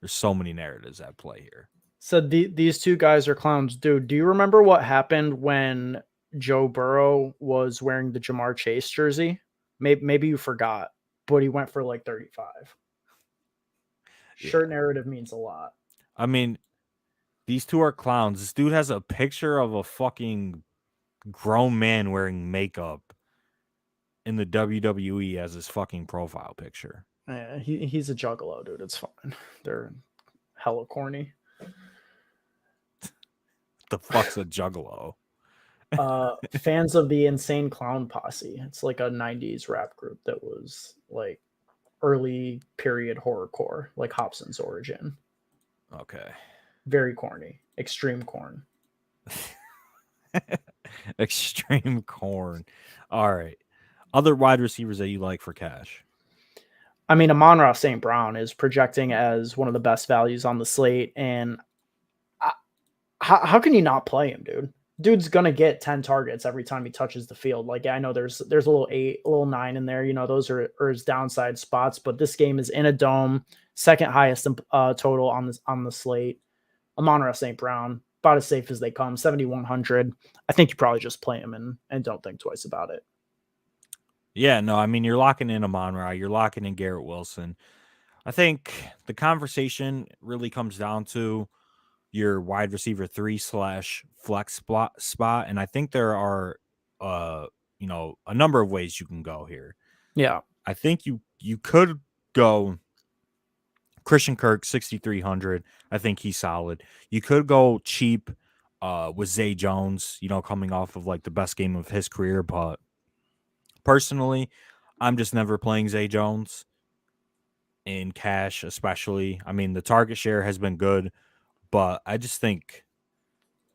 There's so many narratives at play here. So these two guys are clowns. Dude, do you remember what happened when Joe Burrow was wearing the Jamar Chase jersey? Maybe you forgot, but he went for like 35. Shirt narrative means a lot. I mean, these two are clowns. This dude has a picture of a fucking grown man wearing makeup in the WWE as his fucking profile picture. Yeah, he's a juggalo, dude. It's fine. They're hella corny. The fuck's a juggalo? Fans of the Insane Clown Posse. It's like a 90s rap group that was like early period horrorcore, like Hobson's origin. Okay. Very corny. Extreme corn. Extreme corn. All right. Other wide receivers that you like for cash? I mean, Amon-Ra St. Brown is projecting as one of the best values on the slate. And how can you not play him, dude? Dude's going to get 10 targets every time he touches the field. Like, I know there's a little 8, a little 9 in there. Those are his downside spots. But this game is in a dome. Second highest total on the slate. Amon-Ra St. Brown, about as safe as they come, 7,100. I think you probably just play him and don't think twice about it. Yeah, no, I mean, you're locking in Amon-Ra. You're locking in Garrett Wilson. I think the conversation really comes down to your wide receiver 3/flex spot. And I think there are, a number of ways you can go here. Yeah. I think you could go Christian Kirk, 6,300. I think he's solid. You could go cheap with Zay Jones, coming off of like the best game of his career. But personally, I'm just never playing Zay Jones in cash, especially. I mean, the target share has been good, but I just think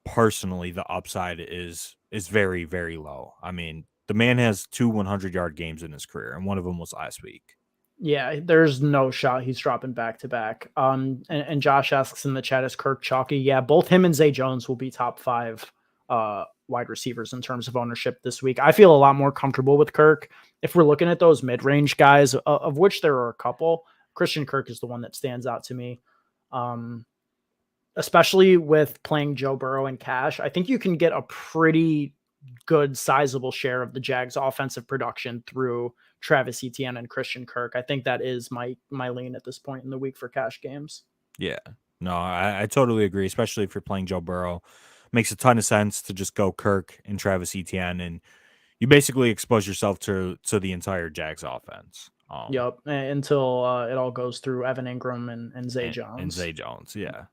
personally the upside is very, very low. I mean, the man has 2 100-yard games in his career, and one of them was last week. Yeah, there's no shot he's dropping back to back. And Josh asks in the chat, is Kirk chalky? Yeah, both him and Zay Jones will be top 5 wide receivers in terms of ownership this week. I feel a lot more comfortable with Kirk. If we're looking at those mid-range guys, of which there are a couple, Christian Kirk is the one that stands out to me. Especially with playing Joe Burrow in cash, I think you can get a pretty good sizable share of the Jags offensive production through Travis Etienne and Christian Kirk. I think that is my lean at this point in the week for cash games. Yeah, no, I totally agree, especially if you're playing Joe Burrow. Makes a ton of sense to just go Kirk and Travis Etienne, and you basically expose yourself to the entire Jags offense. Yep, until it all goes through Evan Ingram and Zay Jones. And Zay Jones, yeah.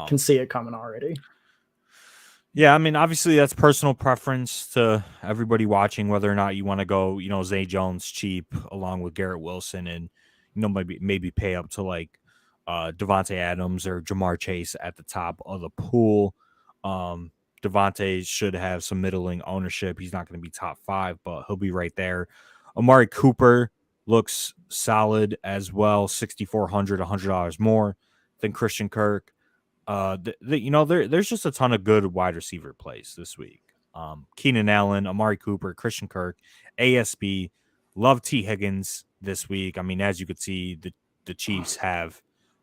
Can see it coming already. Yeah, I mean, obviously that's personal preference to everybody watching, whether or not you want to go, Zay Jones cheap along with Garrett Wilson and, maybe pay up to like Devontae Adams or Jamar Chase at the top of the pool. Devontae should have some middling ownership. He's not going to be top 5, but he'll be right there. Amari Cooper looks solid as well, $6,400, $100 more than Christian Kirk. There's just a ton of good wide receiver plays this week. Keenan Allen, Amari Cooper, Christian Kirk, ASB. Love T. Higgins this week. I mean, as you could see, the Chiefs have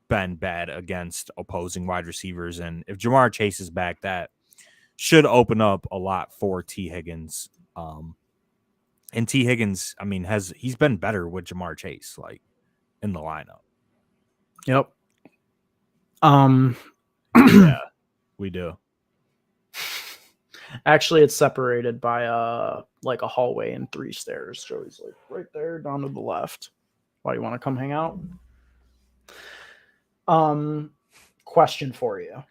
been bad against opposing wide receivers, and if Jamar Chase is back, that should open up a lot for T. Higgins. And T. Higgins, I mean, he's been better with Jamar Chase, like in the lineup. Yep. Yeah, we do. Actually, it's separated by like a hallway and 3 stairs. Joey's like right there down to the left. Why do you want to come hang out? Question for you.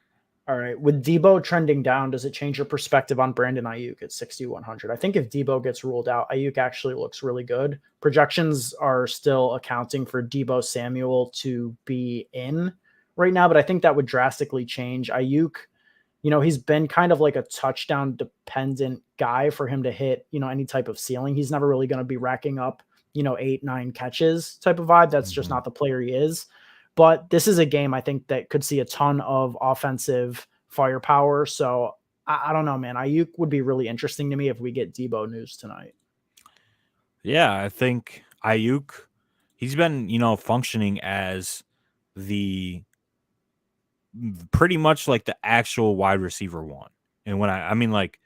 All right, with Debo trending down, does it change your perspective on Brandon Ayuk at 6,100? I think if Debo gets ruled out, Ayuk actually looks really good. Projections are still accounting for Debo Samuel to be in right now, but I think that would drastically change. Ayuk, he's been kind of like a touchdown dependent guy for him to hit, any type of ceiling. He's never really going to be racking up, 8, 9 catches type of vibe. That's just not the player he is. But this is a game I think that could see a ton of offensive firepower. So I don't know, man. Ayuk would be really interesting to me if we get Debo news tonight. Yeah, I think Ayuk, he's been, functioning as the pretty much like the actual wide receiver one. And when I mean like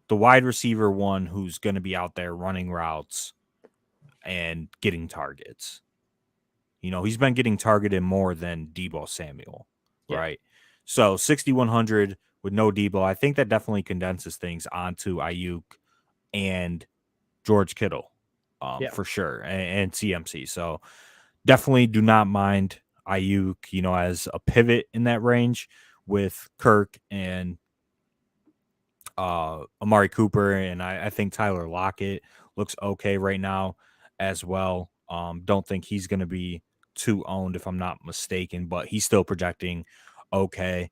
the wide receiver one who's going to be out there running routes and getting targets. He's been getting targeted more than Debo Samuel, right? So 6,100 with no Debo, I think that definitely condenses things onto Ayuk and George Kittle for sure, and CMC. So definitely do not mind Ayuk, as a pivot in that range with Kirk and Amari Cooper, and I think Tyler Lockett looks okay right now as well. Don't think he's going to be too owned if I'm not mistaken, but he's still projecting okay.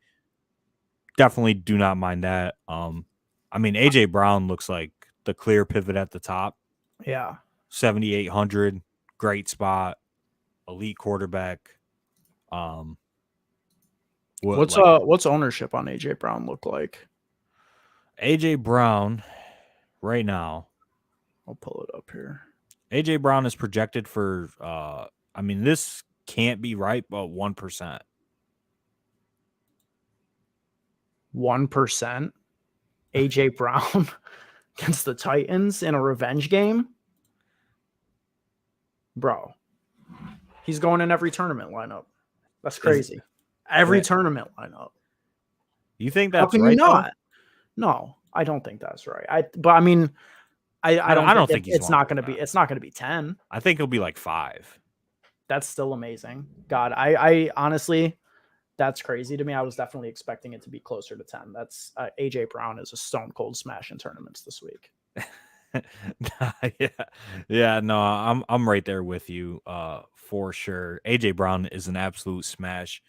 Definitely do not mind that. I mean, AJ Brown looks like the clear pivot at the top. Yeah. 7,800, great spot, elite quarterback. What's ownership on AJ Brown look like? AJ Brown right now, I'll pull it up here. AJ Brown is projected for I mean, this can't be right, but 1%. 1%? AJ Brown against the Titans in a revenge game? Bro. He's going in every tournament lineup. That's crazy. Every tournament lineup. You think that's How can right? You not? No, I don't think that's right. I don't think it's not going to be 10. I think he'll be like 5. That's still amazing. God, I honestly, that's crazy to me. I was definitely expecting it to be closer to 10. That's AJ Brown is a stone cold smash in tournaments this week. Yeah. Yeah, no, I'm right there with you for sure. AJ Brown is an absolute smash.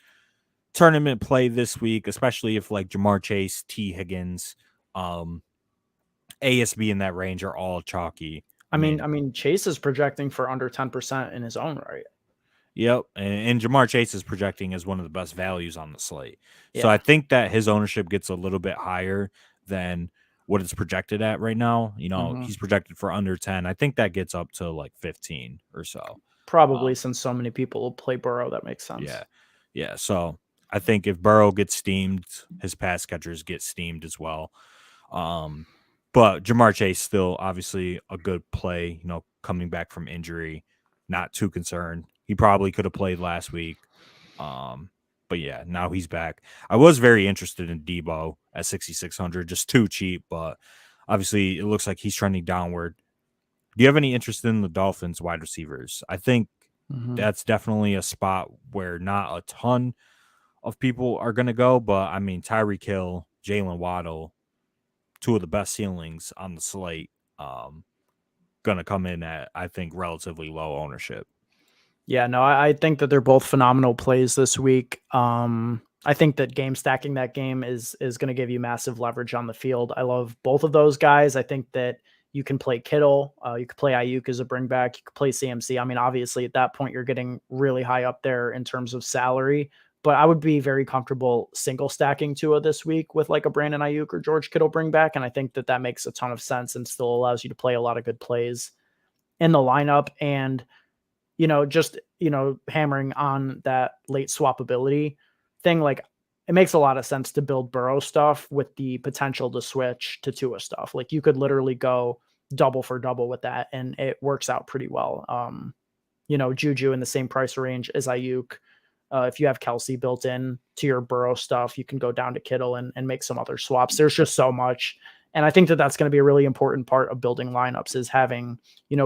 Tournament play this week, especially if like Jamar Chase, T Higgins, ASB in that range are all chalky. I mean, Chase is projecting for under 10% in his own right. Yep, and Jamar Chase is projecting as one of the best values on the slate. So Yeah. I think that his ownership gets a little bit higher than what it's projected at right now. He's projected for under 10. I think that gets up to like 15 or so. Probably since so many people play Burrow, that makes sense. Yeah. Yeah. So I think if Burrow gets steamed, his pass catchers get steamed as well. But Jamar Chase still obviously a good play, coming back from injury, not too concerned. He probably could have played last week. But yeah, now he's back. I was very interested in Debo at 6,600, just too cheap, but obviously it looks like he's trending downward. Do you have any interest in the Dolphins wide receivers? I think that's definitely a spot where not a ton of people are going to go, but I mean, Tyreek Hill, Jalen Waddle, two of the best ceilings on the slate, going to come in at, I think, relatively low ownership. Yeah, no, I think that they're both phenomenal plays this week. I think that game stacking that game is going to give you massive leverage on the field. I love both of those guys. I think that you can play Kittle, you could play Ayuk as a bring back, you could play CMC. I mean, obviously at that point you're getting really high up there in terms of salary, but I would be very comfortable single stacking Tua this week with like a Brandon Ayuk or George Kittle bring back, and I think that that makes a ton of sense and still allows you to play a lot of good plays in the lineup. And just, hammering on that late swappability thing, like it makes a lot of sense to build Burrow stuff with the potential to switch to Tua stuff. Like you could literally go double for double with that and it works out pretty well. Juju in the same price range as Ayuk. If you have Kelsey built in to your Burrow stuff, you can go down to Kittle and make some other swaps. There's just so much. And I think that that's going to be a really important part of building lineups is having,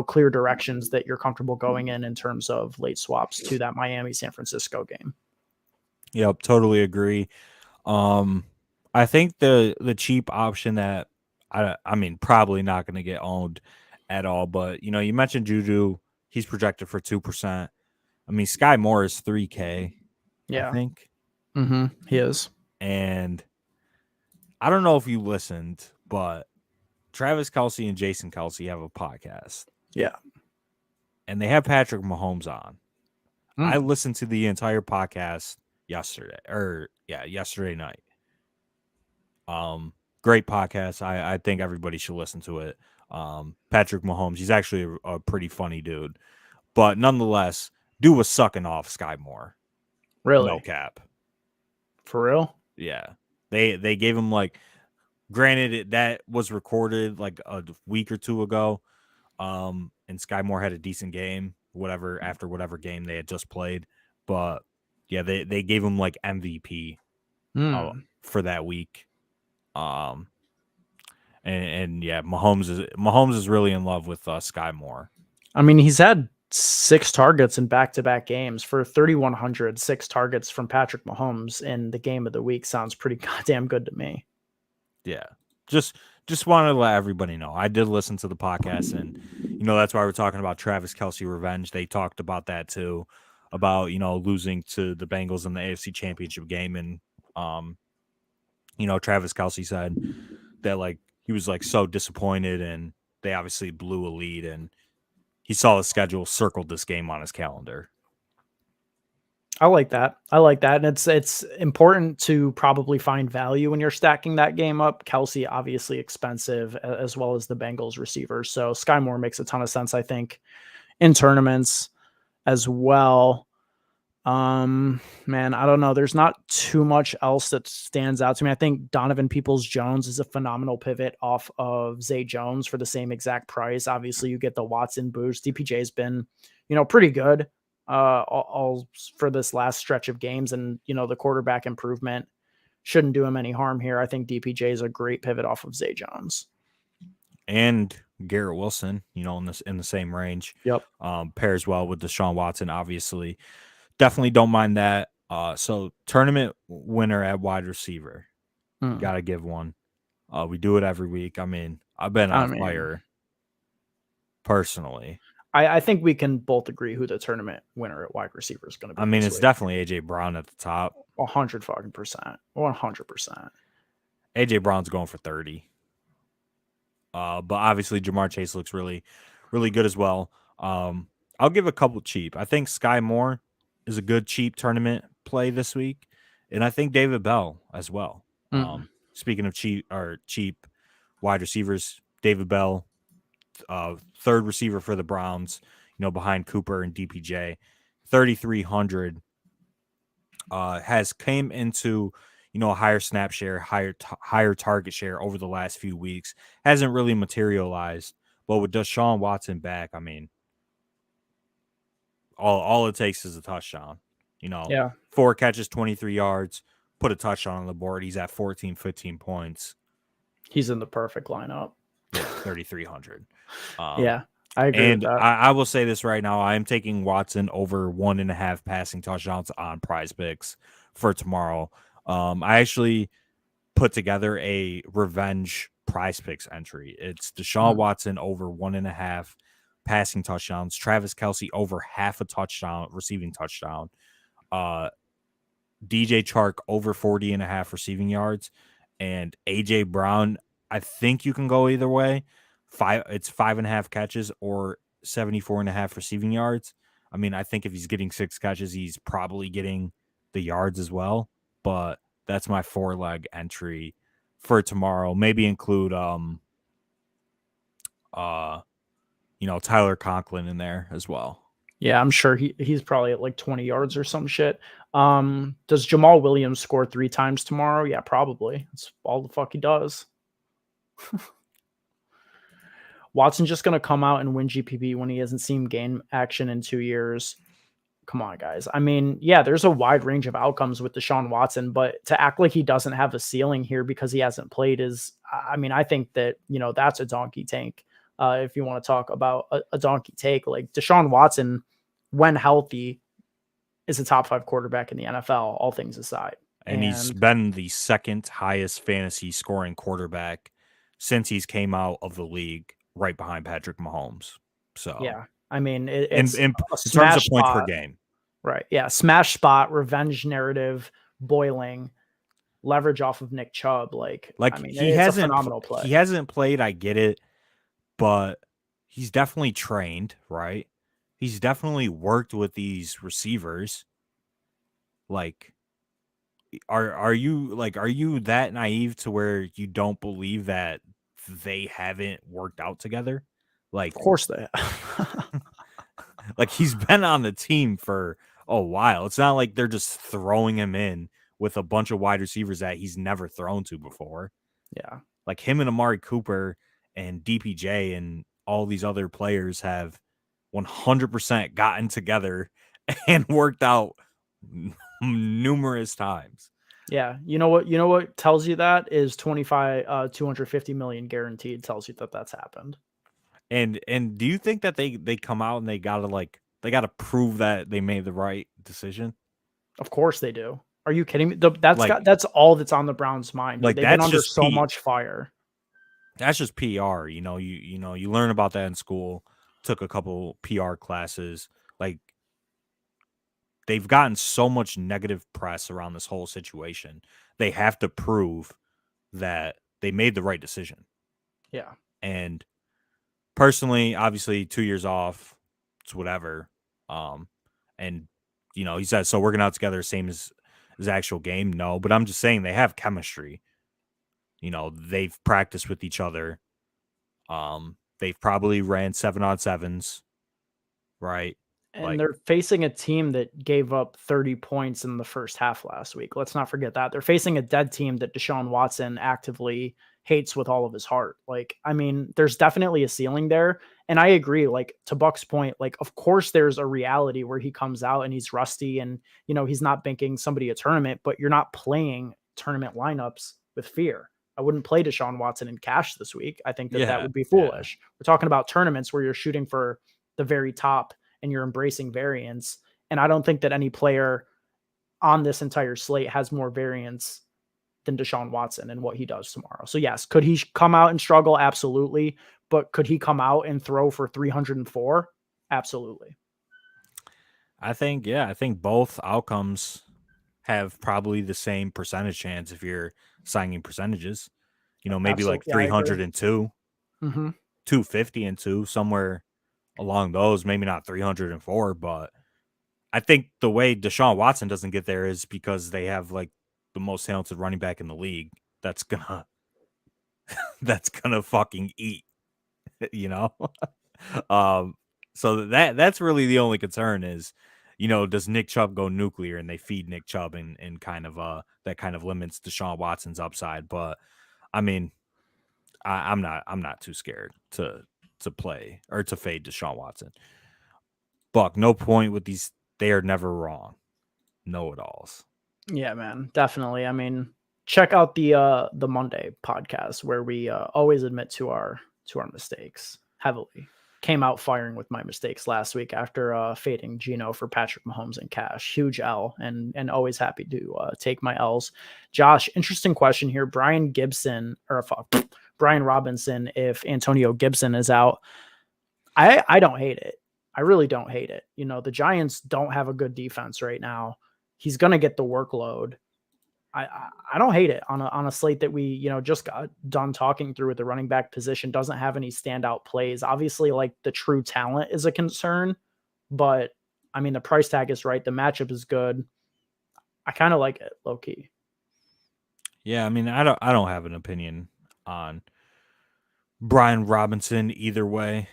clear directions that you're comfortable going in terms of late swaps to that Miami San Francisco game. Yep, totally agree. I think the cheap option that I mean probably not going to get owned at all, but you mentioned Juju, he's projected for 2%. I mean Sky Moore is 3K, Yeah. I think. He is. And I don't know if you listened, but Travis Kelce and Jason Kelce have a podcast. Yeah. And they have Patrick Mahomes on. I listened to the entire podcast yesterday night. Great podcast. I think everybody should listen to it. Patrick Mahomes, he's actually a pretty funny dude. But nonetheless, dude was sucking off Sky Moore. Really? No cap. For real? Yeah. They gave him like, granted that was recorded like a week or two ago. And Sky Moore had a decent game, after whatever game they had just played. But yeah, they gave him like MVP for that week. And yeah, Mahomes is really in love with Sky Moore. I mean, he's had 6 targets in back-to-back games for 3,100. 6 targets from Patrick Mahomes in the game of the week sounds pretty goddamn good to me. Yeah, just wanted to let everybody know. I did listen to the podcast, and that's why we're talking about Travis Kelce revenge. They talked about that too, about losing to the Bengals in the AFC Championship game, and Travis Kelce said that like he was like so disappointed, and they obviously blew a lead, and he saw the schedule, circled this game on his calendar. I like that. And it's important to probably find value when you're stacking that game up. Kelsey, obviously expensive, as well as the Bengals receivers. So Sky Moore makes a ton of sense, I think, in tournaments as well. Man, I don't know. There's not too much else that stands out to me. I think Donovan Peoples-Jones is a phenomenal pivot off of Zay Jones for the same exact price. Obviously, you get the Watson boost. DPJ's been, pretty good all for this last stretch of games, and the quarterback improvement shouldn't do him any harm here. I think DPJ is a great pivot off of Zay Jones. and Garrett Wilson, in the same range. Yep. Pairs well with Deshaun Watson, obviously. Definitely don't mind that. So tournament winner at wide receiver. Mm. Gotta give one. We do it every week. I mean, I've been I on mean, fire personally. I think we can both agree who the tournament winner at wide receiver is going to I be mean, this it's week. definitely AJ Brown at the top. 100%. 100%. AJ Brown's going for 30. But obviously Jamar Chase looks really, really good as well. I'll give a couple cheap. I think Sky Moore is a good cheap tournament play this week, and I think David Bell as well. Mm. Speaking of cheap wide receivers, David Bell, third receiver for the Browns, behind Cooper and DPJ, 3,300. Has came into a higher snap share, higher target share over the last few weeks. Hasn't really materialized, but with Deshaun Watson back, I mean, all it takes is a touchdown. Yeah. 4 catches, 23 yards, put a touchdown on the board. He's at 14, 15 points. He's in the perfect lineup. Yeah, 3,300. Yeah, I agree with And that. I will say this right now. I am taking Watson over 1.5 passing touchdowns on Prize Picks for tomorrow. I actually put together a revenge Prize Picks entry. It's Deshaun Watson over 1.5 passing touchdowns, Travis Kelce over half a touchdown, receiving touchdown, DJ Chark over 40.5 receiving yards, and AJ Brown. I think you can go either way. It's 5.5 catches or 74.5 receiving yards. I mean, I think if he's getting 6 catches, he's probably getting the yards as well. But that's my 4-leg entry for tomorrow. Maybe include Tyler Conklin in there as well. Yeah, I'm sure he's probably at like 20 yards or some shit. Does Jamal Williams score 3 times tomorrow? Yeah, probably. That's all the fuck he does. Watson's just going to come out and win GPP when he hasn't seen game action in 2 years. Come on, guys. I mean, yeah, there's a wide range of outcomes with Deshaun Watson, but to act like he doesn't have a ceiling here because he hasn't played is, I mean, I think that, that's a donkey tank. If you want to talk about a donkey take, like Deshaun Watson, when healthy, is a top 5 quarterback in the NFL, all things aside. And he's been the second highest fantasy scoring quarterback since he's came out of the league, right behind Patrick Mahomes. So yeah, I mean, it's in a terms of smash points per spot, game, right? Yeah, smash spot, revenge narrative, boiling, leverage off of Nick Chubb. Like I mean, it's a phenomenal play. He hasn't played. I get it, but he's definitely trained, right? He's definitely worked with these receivers. Like, are you that naive to where you don't believe that they haven't worked out together? Like, Of course they have. like he's been on the team for a while. It's not like they're just throwing him in with a bunch of wide receivers that he's never thrown to before. Yeah. Like him and Amari Cooper and DPJ and all these other players have 100% gotten together and worked out numerous times. Yeah. You know what tells you that is 250 million guaranteed tells you that that's happened. And do you think that they come out and they gotta prove that they made the right decision? Of course they do. Are you kidding me? That's all that's on the Browns' mind. Dude. Like They've been that's under just so much fire. That's just PR. You learn about that in school. Took a couple PR classes. Like they've gotten so much negative press around this whole situation. They have to prove that they made the right decision. Yeah. And personally, obviously 2 years off, it's whatever. And he said, so working out together, same as his actual game. No, but I'm just saying they have chemistry. They've practiced with each other. They've probably ran 7-on-7s, right? And they're facing a team that gave up 30 points in the first half last week. Let's not forget that. They're facing a dead team that Deshaun Watson actively hates with all of his heart. Like, I mean, there's definitely a ceiling there. And I agree, like to Buck's point, like, of course there's a reality where he comes out and he's rusty and, he's not banking somebody a tournament, but you're not playing tournament lineups with fear. I wouldn't play Deshaun Watson in cash this week. I think that Yeah, would be yeah. foolish. We're talking about tournaments where you're shooting for the very top and you're embracing variance. And I don't think that any player on this entire slate has more variance than Deshaun Watson and what he does tomorrow. So yes, could he come out and struggle? Absolutely. But could he come out and throw for 304? Absolutely. I think both outcomes have probably the same percentage chance if you're signing percentages. Maybe like Absolutely. Yeah, I agree. 302, Mm-hmm. 250 and 2, somewhere along those, maybe not 304, but I think the way Deshaun Watson doesn't get there is because they have like the most talented running back in the league that's gonna that's gonna fucking eat, you know? Um, so that's really the only concern is, does Nick Chubb go nuclear and they feed Nick Chubb and kind of that kind of limits Deshaun Watson's upside. But I mean, I'm not too scared to play or to fade Deshaun Watson. Buck, no point with these. They are never wrong. Know-it-alls. Yeah, man, definitely. I mean, check out the Monday podcast where we always admit to our mistakes heavily. Came out firing with my mistakes last week after fading Gino for Patrick Mahomes and cash. Huge L, and always happy to take my L's. Josh, interesting question here. Brian Robinson, if Antonio Gibson is out, I don't hate it. I really don't hate it. The Giants don't have a good defense right now. He's going to get the workload. I don't hate it on a slate that we, just got done talking through with the running back position. Doesn't have any standout plays. Obviously, like, the true talent is a concern, but I mean, the price tag is right. The matchup is good. I kind of like it, low key. Yeah, I mean, I don't have an opinion on Brian Robinson either way.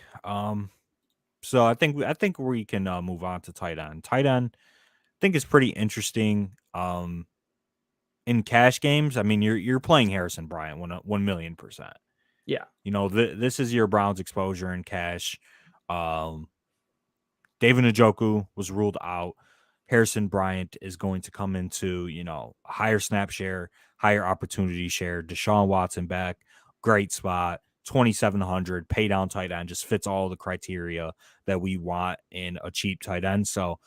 So I think we can move on to tight end. Tight end, I think is pretty interesting. In cash games, I mean, you're playing Harrison Bryant 1,000,000%. Yeah. This is your Browns exposure in cash. Um, David Njoku was ruled out. Harrison Bryant is going to come into, higher snap share, higher opportunity share. Deshaun Watson back, great spot, 2,700, pay down tight end, just fits all the criteria that we want in a cheap tight end. So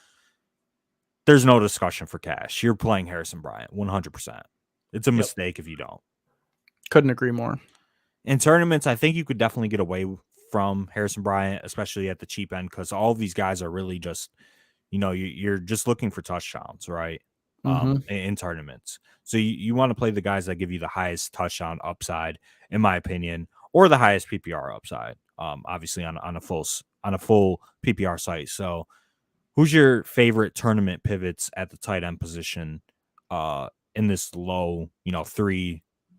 there's no discussion for cash. You're playing Harrison Bryant 100%. It's a Yep. mistake if you don't. Couldn't agree more. In tournaments, I think you could definitely get away from Harrison Bryant, especially at the cheap end, because all of these guys are really just, you're just looking for touchdowns, right? Mm-hmm. In tournaments. So you want to play the guys that give you the highest touchdown upside, in my opinion, or the highest PPR upside. Obviously on a full PPR site. So who's your favorite tournament pivots at the tight end position in this low,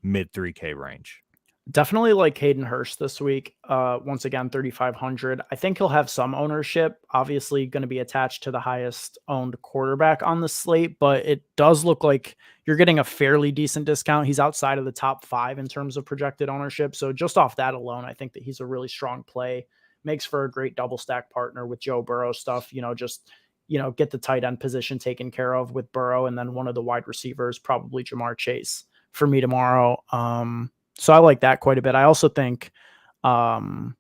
mid 3K range? Definitely like Hayden Hurst this week. Once again, 3,500. I think he'll have some ownership. Obviously, going to be attached to the highest owned quarterback on the slate, but it does look like you're getting a fairly decent discount. He's outside of the top 5 in terms of projected ownership. So just off that alone, I think that he's a really strong play. Makes for a great double stack partner with Joe Burrow stuff. Get the tight end position taken care of with Burrow, and then one of the wide receivers, probably Jamar Chase, for me tomorrow. So I like that quite a bit. I also think, George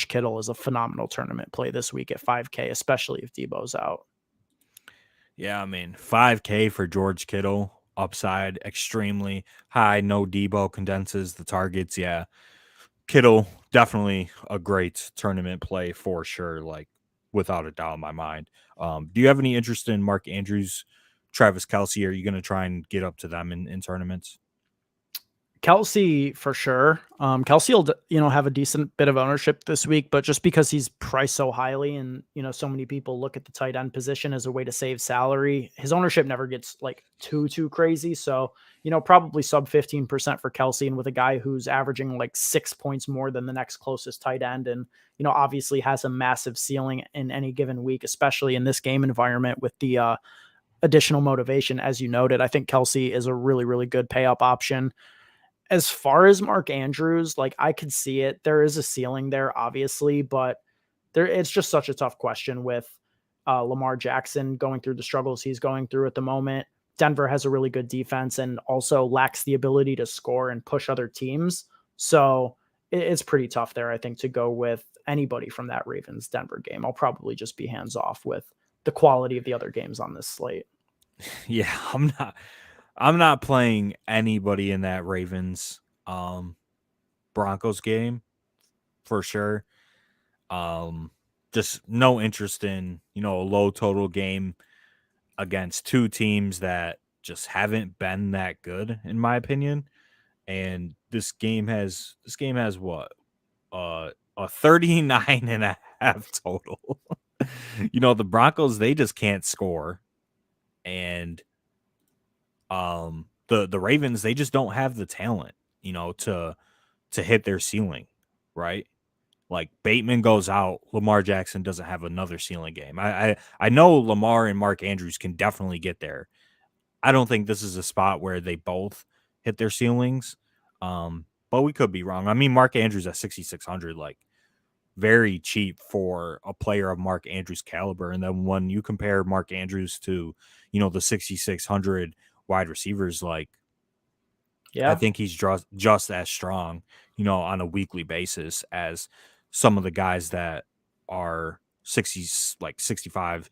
Kittle is a phenomenal tournament play this week at 5K, especially if Debo's out. Yeah, I mean, 5K for George Kittle, upside extremely high. No Debo condenses the targets. Yeah, Kittle, definitely a great tournament play for sure, like without a doubt in my mind. Do you have any interest in Mark Andrews, Travis Kelce? Are you going to try and get up to them in tournaments? Kelsey for sure. Kelsey will, have a decent bit of ownership this week, but just because he's priced so highly and, so many people look at the tight end position as a way to save salary, his ownership never gets like too crazy. So, probably sub 15% for Kelsey, and with a guy who's averaging like 6 points more than the next closest tight end. And, obviously has a massive ceiling in any given week, especially in this game environment with the, additional motivation. As you noted, I think Kelsey is a really, really good pay up option. As far as Mark Andrews, like, I could see it. There is a ceiling there, obviously, but it's just such a tough question with Lamar Jackson going through the struggles he's going through at the moment. Denver has a really good defense and also lacks the ability to score and push other teams. So it's pretty tough there, I think, to go with anybody from that Ravens Denver game. I'll probably just be hands off with the quality of the other games on this slate. Yeah, I'm not playing anybody in that Ravens Broncos game for sure. Just no interest in, a low total game against two teams that just haven't been that good in my opinion. And this game has what? A 39.5 total. The Broncos, they just can't score. And the Ravens, they just don't have the talent, to hit their ceiling, right? Like Bateman goes out, Lamar Jackson doesn't have another ceiling game. I know Lamar and Mark Andrews can definitely get there. I don't think this is a spot where they both hit their ceilings. But we could be wrong. I mean, Mark Andrews at 6,600, like very cheap for a player of Mark Andrews' caliber. And then when you compare Mark Andrews to, the 6,600 wide receivers, like I Yeah. think he's just as strong, on a weekly basis as some of the guys that are 60s, like 65,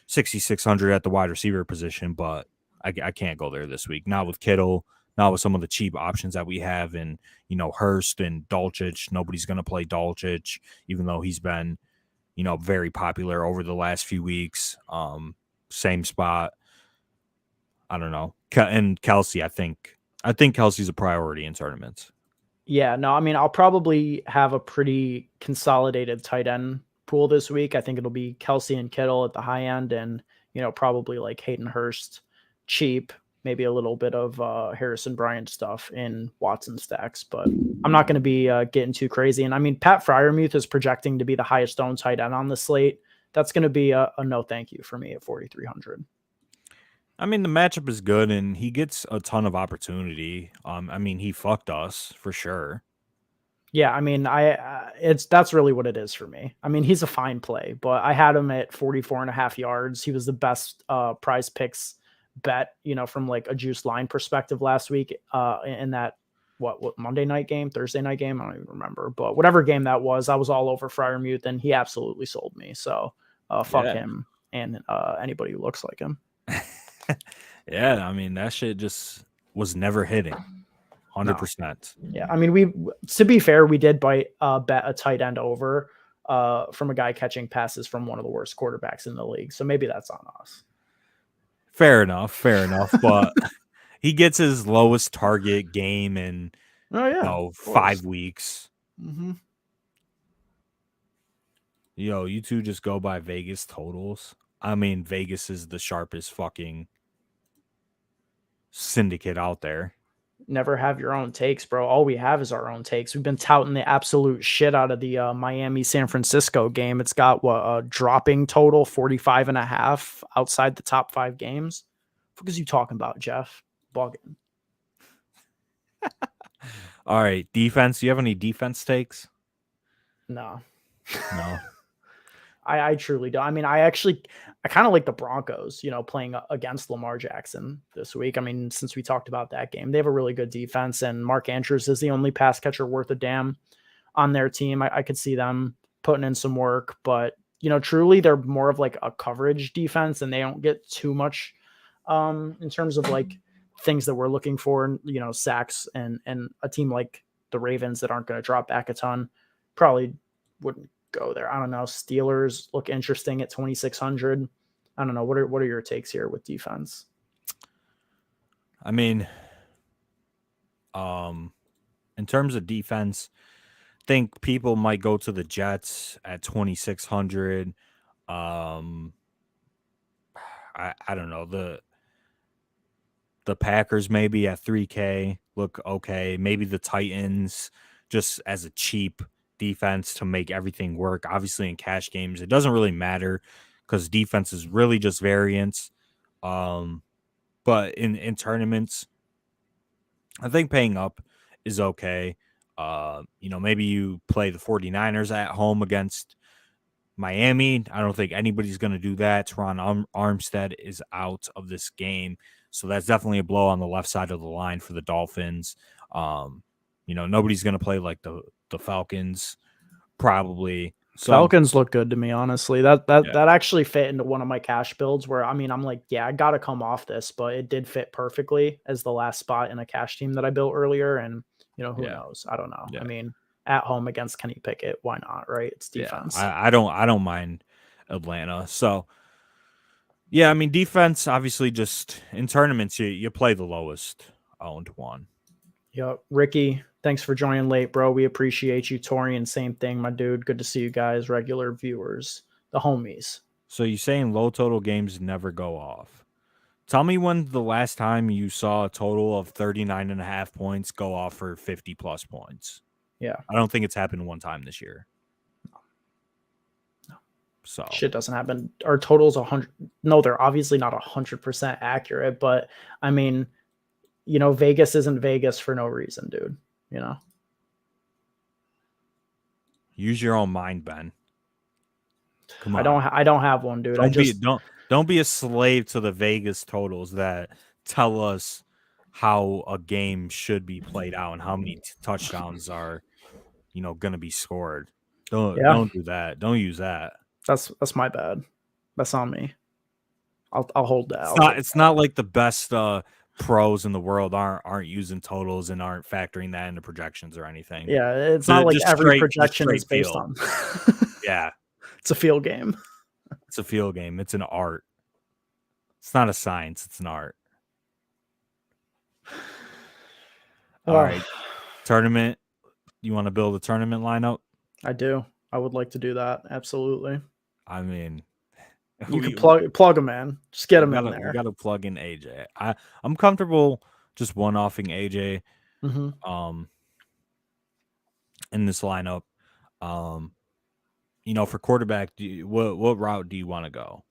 6,600 at the wide receiver position. But I can't go there this week. Not with Kittle, not with some of the cheap options that we have. And, Hurst and Dulcich. Nobody's going to play Dulcich, even though he's been, very popular over the last few weeks. Same spot. I don't know. And Kelsey, I think Kelsey's a priority in tournaments. Yeah, no, I mean, I'll probably have a pretty consolidated tight end pool this week. I think it'll be Kelsey and Kittle at the high end and, probably like Hayden Hurst cheap, maybe a little bit of Harrison Bryant stuff in Watson stacks, but I'm not going to be getting too crazy. And I mean, Pat Fryermuth is projecting to be the highest owned tight end on the slate. That's going to be a no thank you for me at 4,300. I mean, the matchup is good, and he gets a ton of opportunity. I mean, he fucked us for sure. Yeah, I mean, that's really what it is for me. I mean, he's a fine play, but I had him at 44.5 yards. He was the best prize picks bet, from like a juice line perspective last week in that what Monday night game, Thursday night game, I don't even remember, but whatever game that was, I was all over Fryermuth and he absolutely sold me. So fuck Yeah. him and anybody who looks like him. Yeah, I mean, that shit just was never hitting. 100%. Yeah, I mean, to be fair, we did bet a tight end over from a guy catching passes from one of the worst quarterbacks in the league. So maybe that's on us. Fair enough. But he gets his lowest target game in 5 weeks. Mm-hmm. You two just go by Vegas totals. I mean, Vegas is the sharpest fucking syndicate out there. Never have your own takes, bro. All we have is our own takes. We've been touting the absolute shit out of the Miami San Francisco game. It's got a dropping total 45.5 outside the top 5 games. What is you talking about, Jeff? Bugging. All right, defense. Do you have any defense takes? No. No. I truly don't. I mean, I kind of like the Broncos, playing against Lamar Jackson this week. I mean, since we talked about that game, they have a really good defense, and Mark Andrews is the only pass catcher worth a damn on their team. I could see them putting in some work, but truly they're more of like a coverage defense, and they don't get too much in terms of like things that we're looking for, sacks and a team like the Ravens that aren't going to drop back a ton probably wouldn't go there. I don't know. Steelers look interesting at 2,600. I don't know. What are your takes here with defense? I mean, in terms of defense, I think people might go to the Jets at 2,600. I don't know. The Packers maybe at 3K look okay. Maybe the Titans just as a cheap defense to make everything work. Obviously, in cash games, it doesn't really matter because defense is really just variance. But in tournaments, I think paying up is okay. Maybe you play the 49ers at home against Miami. I don't think anybody's going to do that. Teron Armstead is out of this game. So that's definitely a blow on the left side of the line for the Dolphins. Nobody's going to play like the Falcons probably. So Falcons look good to me, honestly. That actually fit into one of my cash builds where I'm like, yeah, I got to come off this, but it did fit perfectly as the last spot in a cash team that I built earlier. And who knows? I don't know. Yeah. I mean, at home against Kenny Pickett, why not? Right? It's defense. Yeah, I don't mind Atlanta. So yeah, I mean defense obviously just in tournaments you play the lowest owned one. Yep. Ricky, thanks for joining late, bro. We appreciate you. Torian, same thing, my dude. Good to see you guys, regular viewers, the homies. So you saying low total games never go off. Tell me when the last time you saw a total of 39.5 points go off for 50 plus points. Yeah. I don't think it's happened one time this year. No. So shit doesn't happen. Our total's 100. No, they're obviously not 100% accurate, but I mean, Vegas isn't Vegas for no reason, dude. Use your own mind, Ben. Come on. I don't have one, dude. Don't be a slave to the Vegas totals that tell us how a game should be played out and how many touchdowns are, going to be scored. Don't do that. Don't use that. That's my bad. That's on me. I'll hold that. It's not like the best pros in the world aren't using totals and aren't factoring that into projections or anything. Yeah, it's not like every projection is based on. Yeah. It's a field game. It's a field game. It's an art. It's not a science. It's an art. All right. Tournament. You want to build a tournament lineup? I do. I would like to do that. Absolutely. I mean, you can plug them in. Just get them in there. We got to plug in AJ. I'm comfortable just one-offing AJ in this lineup. For quarterback, what route do you want to go?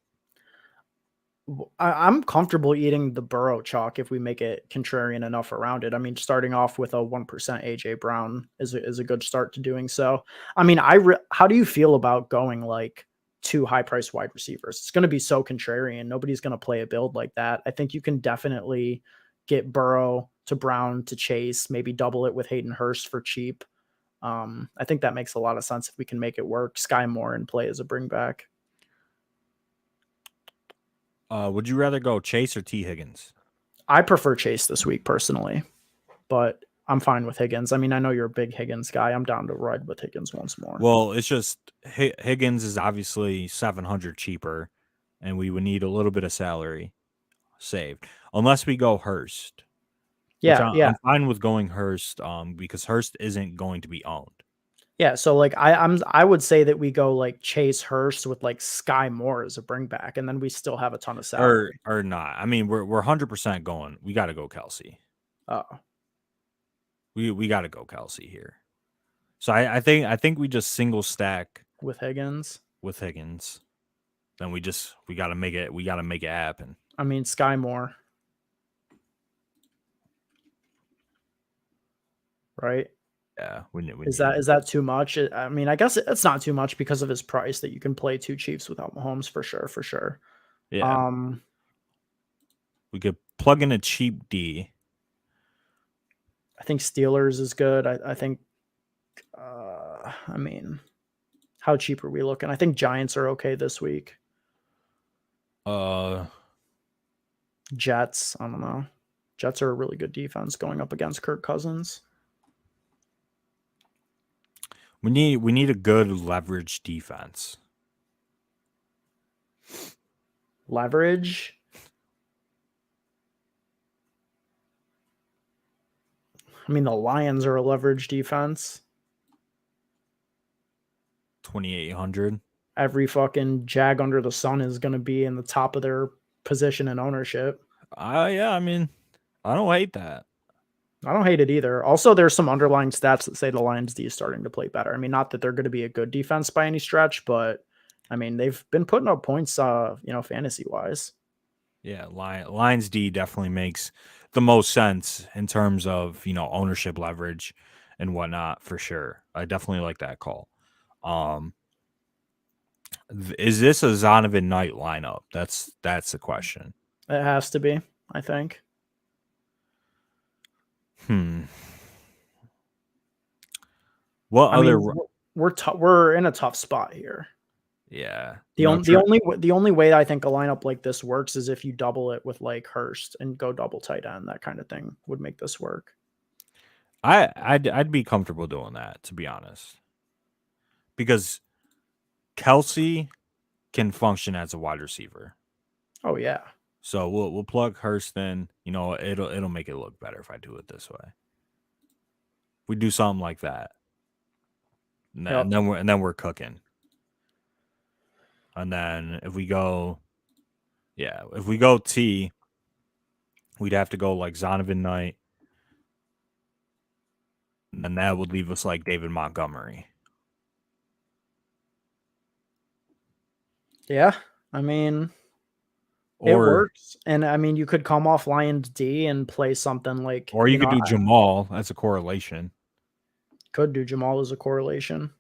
I'm comfortable eating the Burrow chalk if we make it contrarian enough around it. I mean, starting off with a 1% AJ Brown is a good start to doing so. I mean, how do you feel about going like two high-priced wide receivers? It's going to be so contrarian. Nobody's going to play a build like that. I think you can definitely get Burrow to Brown to Chase, maybe double it with Hayden Hurst for cheap. I think that makes a lot of sense if we can make it work. Sky Moore in play as a bring back. Would you rather go Chase or T. Higgins? I prefer Chase this week personally, but I'm fine with Higgins. I mean, I know you're a big Higgins guy. I'm down to ride with Higgins once more. Well, it's just Higgins is obviously $700 cheaper, and we would need a little bit of salary saved unless we go Hurst. Yeah, I'm fine with going Hurst because Hurst isn't going to be owned. Yeah, so like I would say that we go like Chase Hurst with like Sky Moore as a bring back, and then we still have a ton of salary. Or not. I mean, we're 100% going. We got to go Kelsey. Oh, we got to go Kelsey here. So I think we just single stack with Higgins. Then we got to make it happen. I mean, Sky Moore. Right? Yeah, is that too much? I mean, I guess it's not too much because of his price that you can play two Chiefs without Mahomes for sure. Yeah. We could plug in a cheap D. I think Steelers is good. I think. I mean, how cheap are we looking? I think Giants are okay this week. Jets. I don't know. Jets are a really good defense going up against Kirk Cousins. We need a good leverage defense. Leverage? I mean, the Lions are a leverage defense. 2,800. Every fucking jag under the sun is going to be in the top of their position and ownership. Yeah, I mean, I don't hate that. I don't hate it either. Also, there's some underlying stats that say the Lions D is starting to play better. I mean, not that they're going to be a good defense by any stretch, but I mean, they've been putting up points, fantasy wise. Yeah, Lions D definitely makes the most sense in terms of, ownership leverage and whatnot for sure. I definitely like that call. Is this a Zonovan Knight lineup? That's the question. It has to be. I think. Hmm. What I other? mean, we're in a tough spot here. Yeah. The only the only way I think a lineup like this works is if you double it with like Hurst and go double tight end. That kind of thing would make this work. I'd be comfortable doing that, to be honest, because Kelsey can function as a wide receiver. Oh yeah. So we'll plug Hurst in. It'll make it look better if I do it this way. We do something like that, and Yep. then we're cooking. And then if we go T, we'd have to go like Zonovan Knight, and that would leave us like David Montgomery. Yeah. I mean, it Or works. And I mean, you could come off Lions D and play something like, you could do Jamal as a correlation. Could do Jamal as a correlation.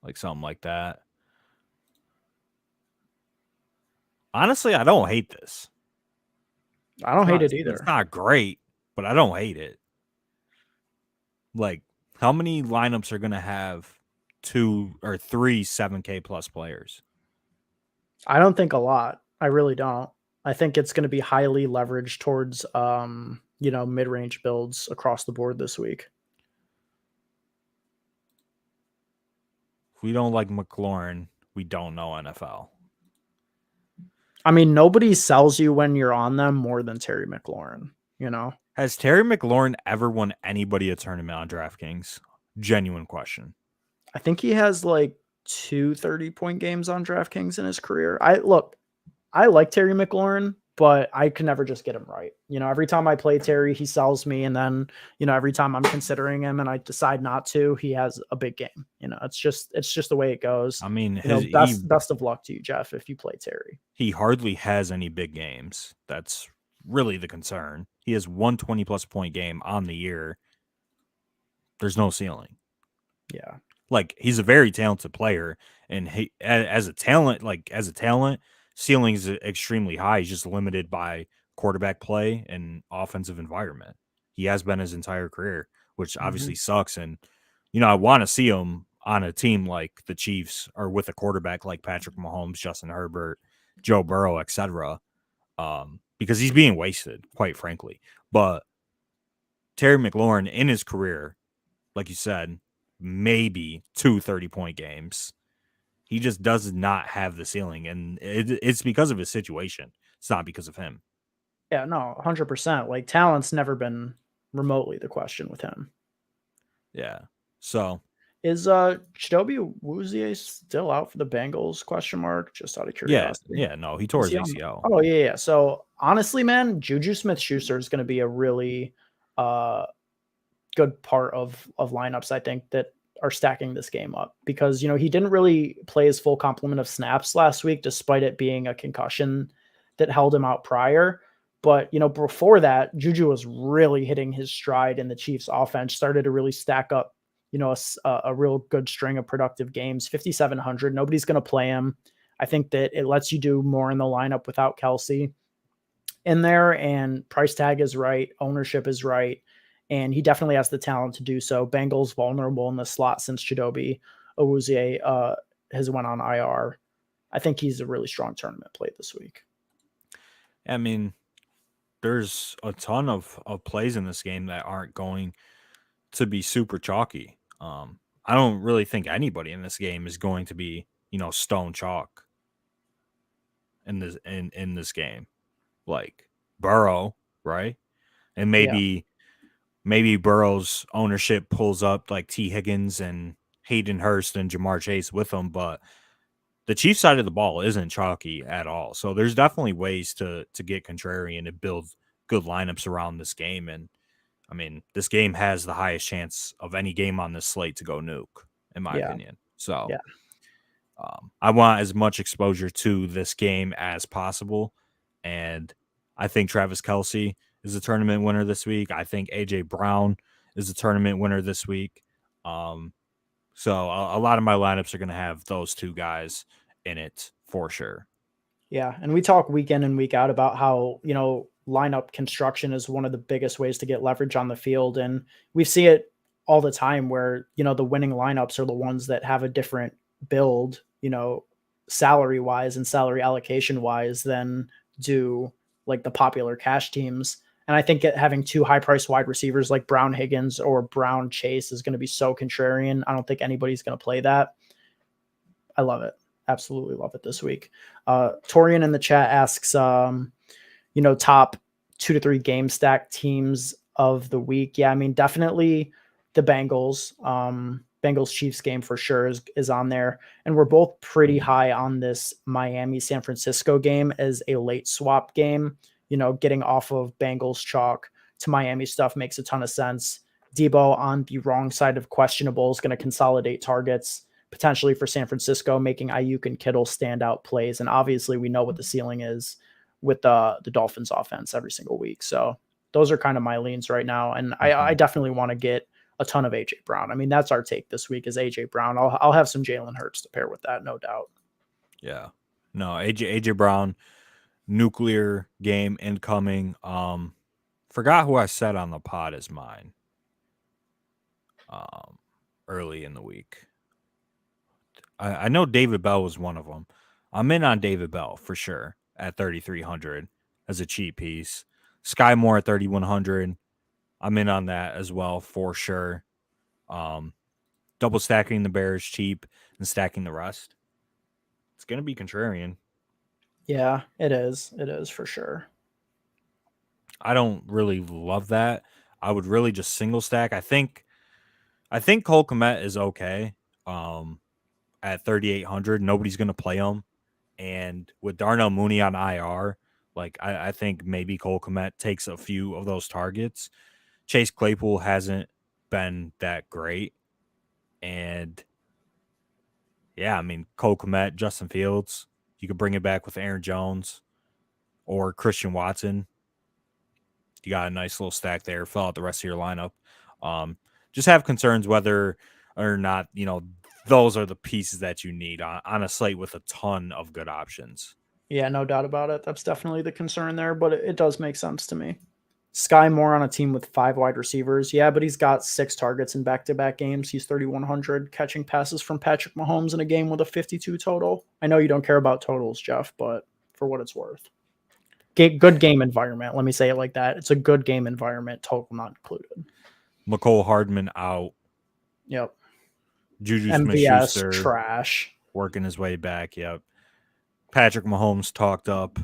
Like something like that. Honestly, I don't hate this. I don't hate it either. It's not great, but I don't hate it. Like, how many lineups are going to have 2 or 3 7K plus players? I don't think a lot. I really don't. I think it's going to be highly leveraged towards, mid-range builds across the board this week. If we don't like McLaurin, we don't know NFL. I mean, nobody sells you when you're on them more than Terry McLaurin, Has Terry McLaurin ever won anybody a tournament on DraftKings? Genuine question. I think he has like 2 30-point games on DraftKings in his career. I like Terry McLaurin, but I can never just get him right. Every time I play Terry, he sells me. And then, every time I'm considering him and I decide not to, he has a big game. It's just the way it goes. I mean, best of luck to you, Jeff, if you play Terry. He hardly has any big games. That's really the concern. He has 120+ point game on the year. There's no ceiling. Yeah. Like, he's a very talented player, and he as a talent, ceiling is extremely high. He's just limited by quarterback play and offensive environment. He has been his entire career, which obviously sucks. And, I want to see him on a team like the Chiefs or with a quarterback like Patrick Mahomes, Justin Herbert, Joe Burrow, etc. Because he's being wasted, quite frankly. But Terry McLaurin in his career, like you said, maybe 2 30-point games. He just does not have the ceiling, and it's because of his situation. It's not because of him. Yeah, no, 100%. Like, talent's never been remotely the question with him. Yeah. So is Chidobe Awuzie still out for the Bengals? Question mark. Just out of curiosity. Yeah. No, he tore his ACL. Oh yeah. So honestly, man, Juju Smith-Schuster is going to be a really good part of lineups. I think that are stacking this game up because he didn't really play his full complement of snaps last week, despite it being a concussion that held him out prior. But before that, Juju was really hitting his stride, and the Chiefs' offense started to really stack up. A real good string of productive games. 5,700. Nobody's going to play him. I think that it lets you do more in the lineup without Kelsey in there, and price tag is right. Ownership is right. And he definitely has the talent to do so. Bengals vulnerable in the slot since Chidobe Awuzie has went on IR. I think he's a really strong tournament play this week. I mean, there's a ton of plays in this game that aren't going to be super chalky. I don't really think anybody in this game is going to be, stone chalk in this game. Like Burrow, right? And maybe Burrow's ownership pulls up like T. Higgins and Hayden Hurst and Jamar Chase with them, but the Chiefs side of the ball isn't chalky at all. So there's definitely ways to get contrarian and build good lineups around this game. And I mean, this game has the highest chance of any game on this slate to go nuke, in my opinion. So I want as much exposure to this game as possible. And I think Travis Kelce is a tournament winner this week. I think A.J. Brown is a tournament winner this week. So a lot of my lineups are going to have those two guys in it for sure. Yeah, and we talk week in and week out about how, lineup construction is one of the biggest ways to get leverage on the field. And we see it all the time where, the winning lineups are the ones that have a different build, salary wise and salary allocation wise than do like the popular cash teams. And I think having two high priced wide receivers like Brown Higgins or Brown Chase is going to be so contrarian. I don't think anybody's going to play that. I love it. Absolutely love it this week. Torian in the chat asks, top 2 to 3 game stack teams of the week. Yeah, I mean, definitely the Bengals. Bengals Chiefs game for sure is on there. And we're both pretty high on this Miami San Francisco game as a late swap game. Getting off of Bengals chalk to Miami stuff makes a ton of sense. Debo on the wrong side of questionable is going to consolidate targets potentially for San Francisco, making Ayuk and Kittle standout plays. And obviously we know what the ceiling is with the Dolphins offense every single week. So those are kind of my leans right now. And I definitely want to get a ton of AJ Brown. I mean, that's our take this week is AJ Brown. I'll have some Jalen Hurts to pair with that. No doubt. Yeah, no, AJ Brown, nuclear game incoming. Forgot who I said on the pod is mine. Early in the week. I know David Bell was one of them. I'm in on David Bell for sure at 3,300 as a cheap piece. Sky Moore at 3,100. I'm in on that as well for sure. Double stacking the Bears cheap and stacking the rest. It's going to be contrarian. Yeah, it is. It is for sure. I don't really love that. I would really just single stack. I think Cole Kmet is okay. At 3,800, nobody's going to play him. And with Darnell Mooney on IR, like I think maybe Cole Kmet takes a few of those targets. Chase Claypool hasn't been that great. And yeah, I mean, Cole Kmet, Justin Fields, you could bring it back with Aaron Jones or Christian Watson. You got a nice little stack there. Fill out the rest of your lineup. Just have concerns whether or not, those are the pieces that you need on a slate with a ton of good options. Yeah, no doubt about it. That's definitely the concern there, but it does make sense to me. Sky Moore on a team with 5 wide receivers. Yeah, but he's got 6 targets in back-to-back games. He's 3,100 catching passes from Patrick Mahomes in a game with a 52 total. I know you don't care about totals, Jeff, but for what it's worth. Good game environment. Let me say it like that. It's a good game environment, total not included. McCole Hardman out. Yep. Juju MVS Smith-Schuster trash. working his way back. Yep. Patrick Mahomes talked up.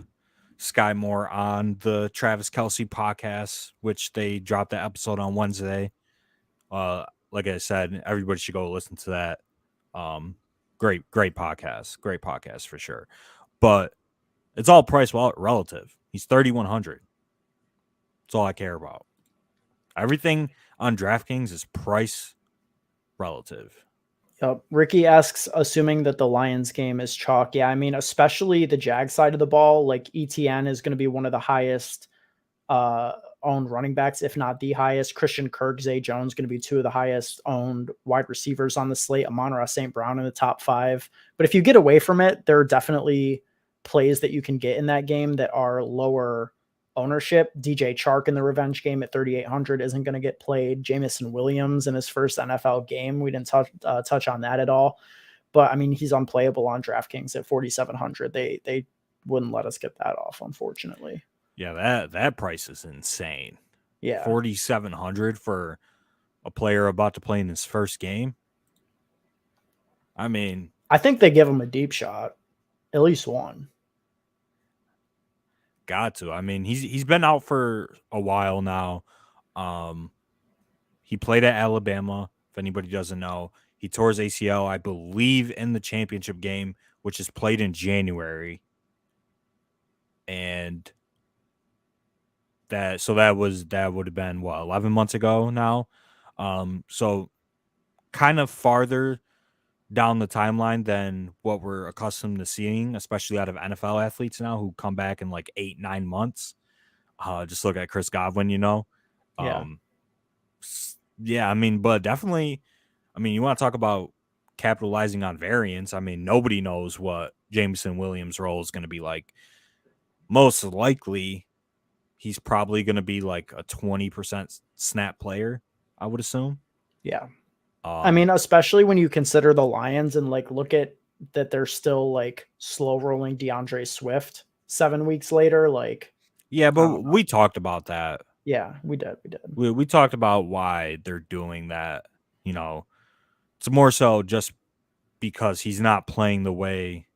Sky Moore on the Travis Kelce podcast, which they dropped the episode on Wednesday. Like I said, everybody should go listen to that. Great podcast for sure. But it's all price relative. He's 3,100. That's all I care about. Everything on DraftKings is price relative. Yep. Ricky asks, assuming that the Lions game is chalk. Yeah, I mean, especially the Jag side of the ball, like ETN is going to be one of the highest owned running backs, if not the highest. Christian Kirk, Zay Jones going to be 2 of the highest owned wide receivers on the slate. Amon-Ra St. Brown in the top 5. But if you get away from it, there are definitely plays that you can get in that game that are lower ownership. DJ Chark in the revenge game at 3,800 isn't going to get played. Jamison Williams in his first NFL game. We didn't touch on that at all, but I mean, he's unplayable on DraftKings at 4,700. They wouldn't let us get that off, unfortunately. Yeah, that price is insane. Yeah, 4,700 for a player about to play in his first game. I mean, I think they give him a deep shot, at least one. Got to. I mean, he's been out for a while now. He played at Alabama. If anybody doesn't know, he tore his ACL, I believe, in the championship game, which is played in January. And that would have been 11 months ago now. So kind of farther down the timeline than what we're accustomed to seeing, especially out of NFL athletes now who come back in like 8-9 months. Just look at Chris Godwin, Yeah, I mean, but definitely, I mean, you want to talk about capitalizing on variance. I mean, nobody knows what Jameson Williams' role is going to be like. Most likely, he's probably going to be like a 20% snap player, I would assume. Yeah. I Um, mean, especially when you consider the Lions and like look at that they're still like slow rolling DeAndre Swift 7 weeks later. Like, yeah, I but don't know. we talked about that. Yeah, we did. We did. We talked about why they're doing that. You know, it's more so just because he's not playing the way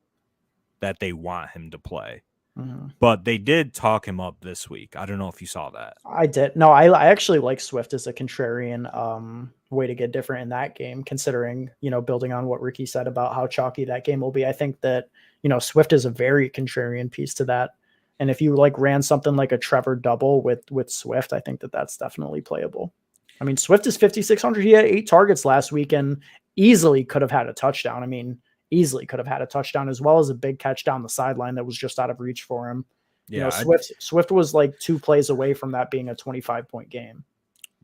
that they want him to play. Mhm. But they did talk him up this week. I don't know if you saw that. I did. No, I actually like Swift as a contrarian way to get different in that game, considering, building on what Ricky said about how chalky that game will be. I think that, Swift is a very contrarian piece to that. And if you like ran something like a Trevor double with Swift, I think that that's definitely playable. I mean, Swift is 5,600. He had 8 targets last week and easily could have had a touchdown. I mean, easily could have had a touchdown as well as a big catch down the sideline that was just out of reach for him. Yeah, Swift was like 2 plays away from that being a 25-point game.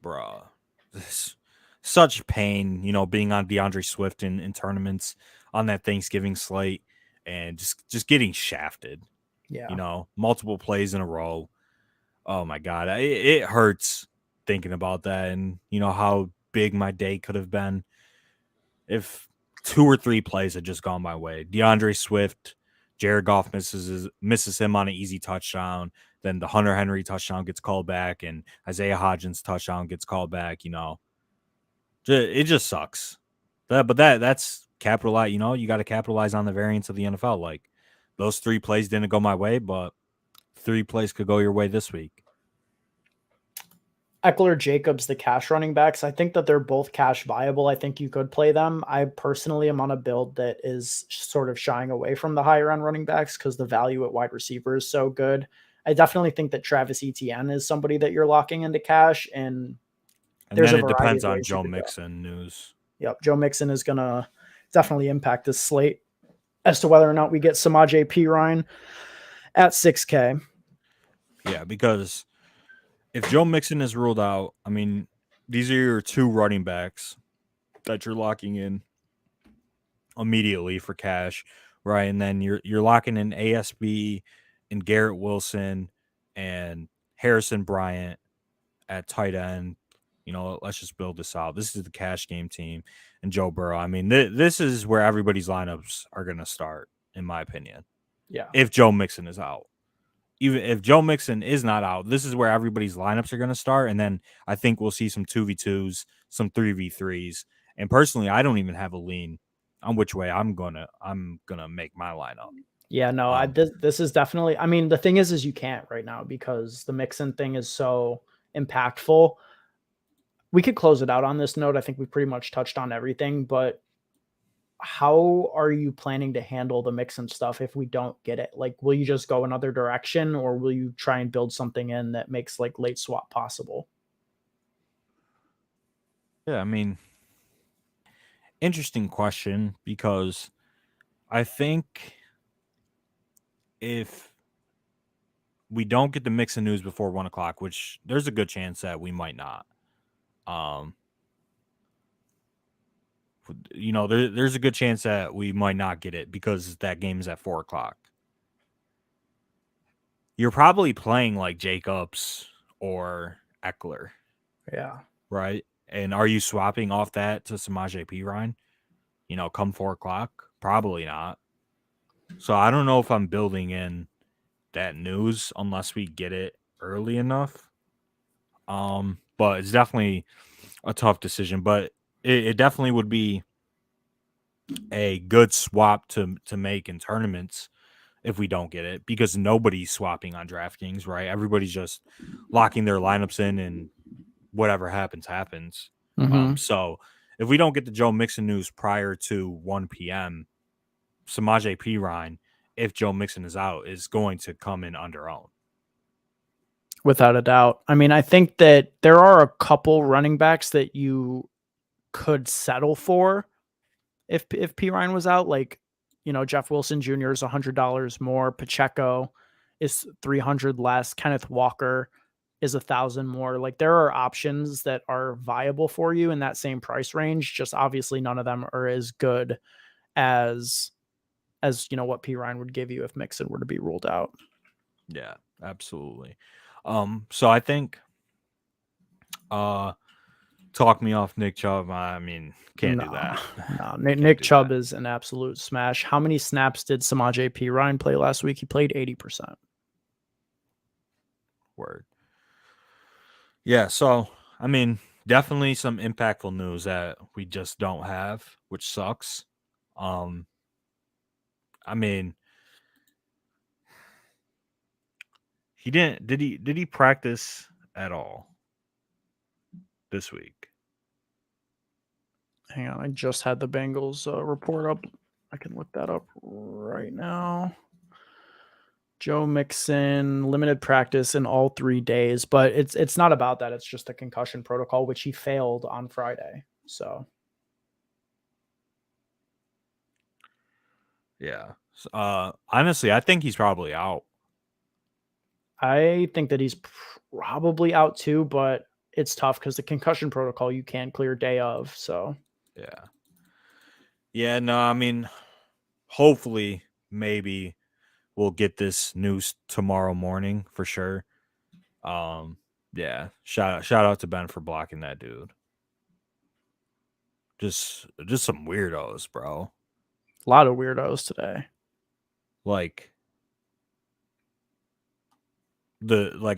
bruh. This such pain, being on DeAndre Swift in tournaments on that Thanksgiving slate and just getting shafted, Yeah. multiple plays in a row. Oh my God. It hurts thinking about that and, how big my day could have been if 2 or 3 plays had just gone my way. DeAndre Swift, Jared Goff misses him on an easy touchdown. Then the Hunter Henry touchdown gets called back, and Isaiah Hodgins touchdown gets called back. It just sucks. That's capitalize. You got to capitalize on the variance of the NFL. Like those 3 plays didn't go my way, but 3 plays could go your way this week. Eckler, Jacobs, the cash running backs. I think that they're both cash viable. I think you could play them. I personally am on a build that is sort of shying away from the higher end running backs because the value at wide receiver is so good. I definitely think that Travis Etienne is somebody that you're locking into cash, and And there's then a it variety depends of on ways you Joe could go. Mixon news. Yep, Joe Mixon is going to definitely impact this slate as to whether or not we get Samaje Perine at 6K. Yeah, because if Joe Mixon is ruled out, I mean, these are your 2 running backs that you're locking in immediately for cash, right? And then you're locking in ASB and Garrett Wilson and Harrison Bryant at tight end. Let's just build this out. This is the cash game team and Joe Burrow. I mean, this is where everybody's lineups are going to start, in my opinion. Yeah. If Joe Mixon is out. Even if Joe Mixon is not out, this is where everybody's lineups are going to start. And then I think we'll see some 2v2s, some 3v3s. And personally, I don't even have a lean on which way I'm gonna make my lineup. Yeah, no, this is definitely. I mean, the thing is you can't right now because the Mixon thing is so impactful. We could close it out on this note. I think we pretty much touched on everything, but how are you planning to handle the Mixon stuff if we don't get it? Like, will you just go another direction, or will you try and build something in that makes like late swap possible? Yeah, I mean, interesting question because I think if we don't get the Mixon news before 1 o'clock, which there's a good chance that we might not. There's a good chance that we might not get it because that game is at 4 o'clock. You're probably playing like Jacobs or Eckler, Yeah. right? And are you swapping off that to Samaje Perine? Come 4 o'clock? Probably not. So I don't know if I'm building in that news unless we get it early enough. But it's definitely a tough decision. But it definitely would be a good swap to make in tournaments if we don't get it because nobody's swapping on DraftKings, right? Everybody's just locking their lineups in and whatever happens. Mm-hmm. So if we don't get the Joe Mixon news prior to 1 p.m., Samaje Perine, if Joe Mixon is out, is going to come in under own. Without a doubt. I mean, I think that there are a couple running backs that you could settle for if Perine was out. Like, Jeff Wilson Jr. is $100 more. Pacheco is 300 less. Kenneth Walker is 1,000 more. Like, there are options that are viable for you in that same price range. Just obviously none of them are as good as what Perine would give you if Mixon were to be ruled out. Yeah, absolutely. So I think talk me off Nick Chubb. I mean, can't do No, that. no. Can't Nick do Chubb that. is an absolute smash. How many snaps did Samaje P. Ryan play last week? He played 80%. Word. Yeah, so I mean, definitely some impactful news that we just don't have, which sucks. I mean, he didn't did he practice at all this week? Hang on, I just had the Bengals report up. I can look that up right now. Joe Mixon limited practice in all 3 days, but it's not about that. It's just a concussion protocol, which he failed on Friday. So Yeah. Honestly, I think he's probably out. I think that he's probably out too, but it's tough because the concussion protocol you can't clear day of. So Yeah. Yeah, no, I mean, hopefully maybe we'll get this news tomorrow morning for sure. Yeah, shout out to Ben for blocking that dude. Just some weirdos, bro. a lot of weirdos today. Like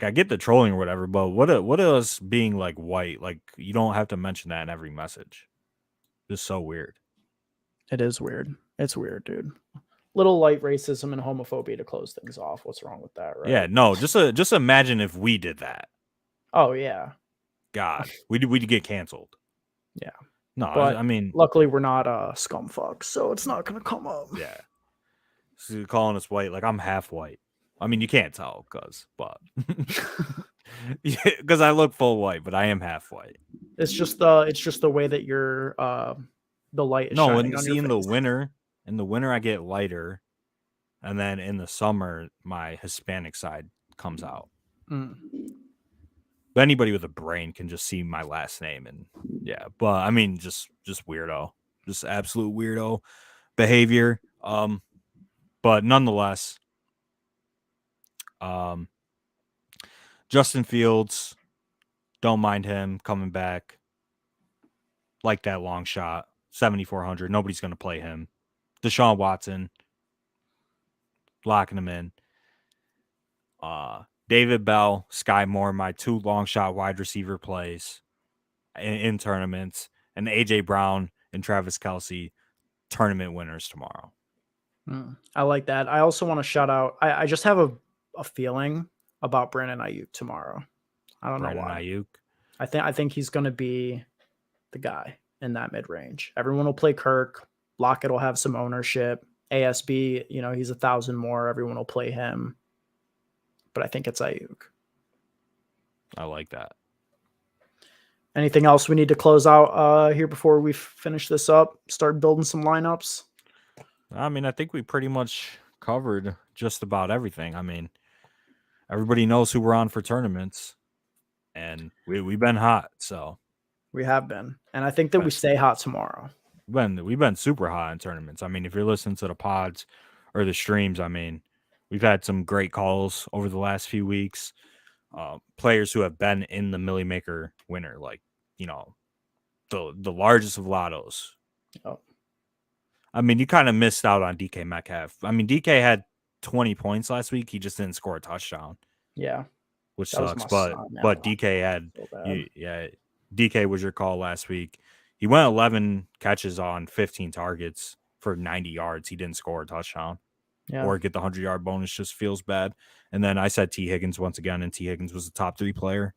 I get the trolling or whatever, but what is being like white? Like you don't have to mention that in every message. Just so weird. It is weird. It's weird, dude. Little light racism and homophobia to close things off. What's wrong with that, Yeah, right? no, just imagine if we did that. Oh yeah, God, we'd get canceled. yeah. No, But I mean, luckily we're not scum fucks, so it's not gonna come up. yeah. So calling us white, like I'm half white. I mean, you can't tell, but because I look full white, but I am half white. It's just the way that your the light is No, shining and on your see face. in the winter I get lighter, and then in the summer my Hispanic side comes out. Mm. But anybody with a brain can just see my last name, and yeah. But I mean, just weirdo, just absolute weirdo behavior. But nonetheless, um, Justin Fields, don't mind him coming back. Like that long shot, 7,400. Nobody's going to play him. Deshaun Watson, locking him in. David Bell, Sky Moore, my 2 long shot wide receiver plays in tournaments, and AJ Brown and Travis Kelce, tournament winners tomorrow. I like that. I also want to shout out. I just have a feeling about Brandon Ayuk tomorrow. I don't know Brandon why. Ayuk. I think he's going to be the guy in that mid range. Everyone will play Kirk. Lockett will have some ownership. ASB, he's 1,000 more. Everyone will play him. But I think it's Ayuk. I like that. Anything else we need to close out here before we finish this up? Start building some lineups. I mean, I think we pretty much covered just about everything. I mean, everybody knows who we're on for tournaments, and we've been hot. So We have been, and I think that we stay hot tomorrow. we've been super hot in tournaments. I mean, if you're listening to the pods or the streams, I mean, we've had some great calls over the last few weeks. Players who have been in the Millie Maker winner, like the largest of lottos. Oh. I mean, you kind of missed out on DK Metcalf. I mean, DK had 20 points last week. He just didn't score a touchdown. Yeah, Which that was sucks. my But son, man. DK had So DK was your call last week. He went 11 catches on 15 targets for 90 yards. He didn't score a touchdown or get the 100-yard bonus. Just feels bad. And then I said T. Higgins once again, and T. Higgins was the top 3 player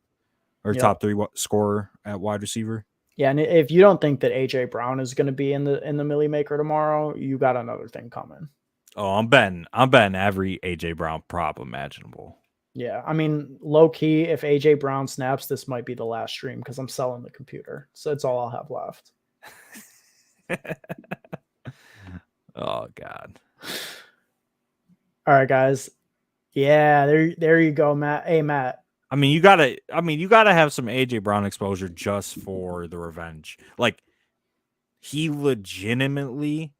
or top 3 scorer at wide receiver. Yeah, and if you don't think that AJ Brown is going to be in the Millie Maker tomorrow, you got another thing coming. Oh, I'm betting every AJ Brown prop imaginable. Yeah, I mean, low key, if AJ Brown snaps, this might be the last stream because I'm selling the computer, so it's all I'll have left. Oh God! All right, guys. Yeah, there you go, Matt. Hey, Matt. I mean, you gotta have some AJ Brown exposure just for the revenge. Like, he legitimately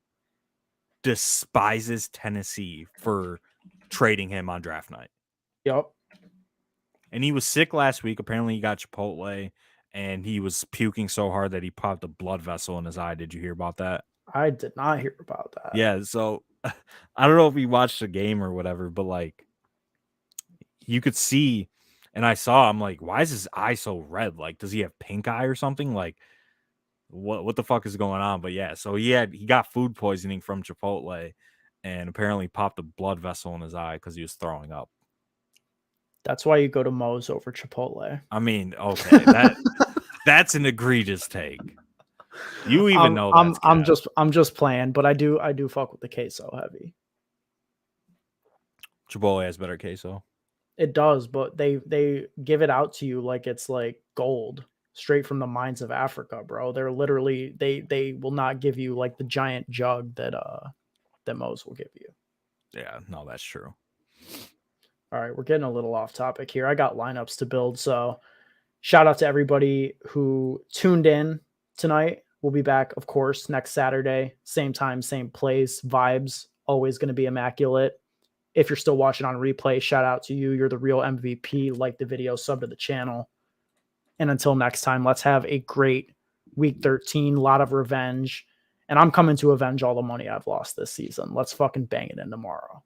despises Tennessee for trading him on draft night. Yep. And he was sick last week. Apparently, he got Chipotle, and he was puking so hard that he popped a blood vessel in his eye. Did you hear about that? I did not hear about that. Yeah. So I don't know if he watched the game or whatever, but like you could see, and I saw, I'm like, why is his eye so red? Like, does he have pink eye or something? Like, what the fuck is going on? But yeah, so he got food poisoning from Chipotle, and apparently popped a blood vessel in his eye because he was throwing up. That's why you go to Moe's over Chipotle. I mean, okay, that's an egregious take. You even know that's I'm just playing, but I do fuck with the queso heavy. Chipotle has better queso. It does, but they give it out to you like it's like gold straight from the mines of Africa, bro. They're literally they will not give you like the giant jug that Moe's will give you. Yeah, no, that's true. All right, we're getting a little off topic here. I got lineups to build, so shout out to everybody who tuned in tonight. We'll be back, of course, next Saturday, same time, same place. Vibes always going to be immaculate. If you're still watching on replay, shout out to you. You're the real MVP. Like the video, sub to the channel. And until next time, let's have a great week 13, lot of revenge. And I'm coming to avenge all the money I've lost this season. Let's fucking bang it in tomorrow.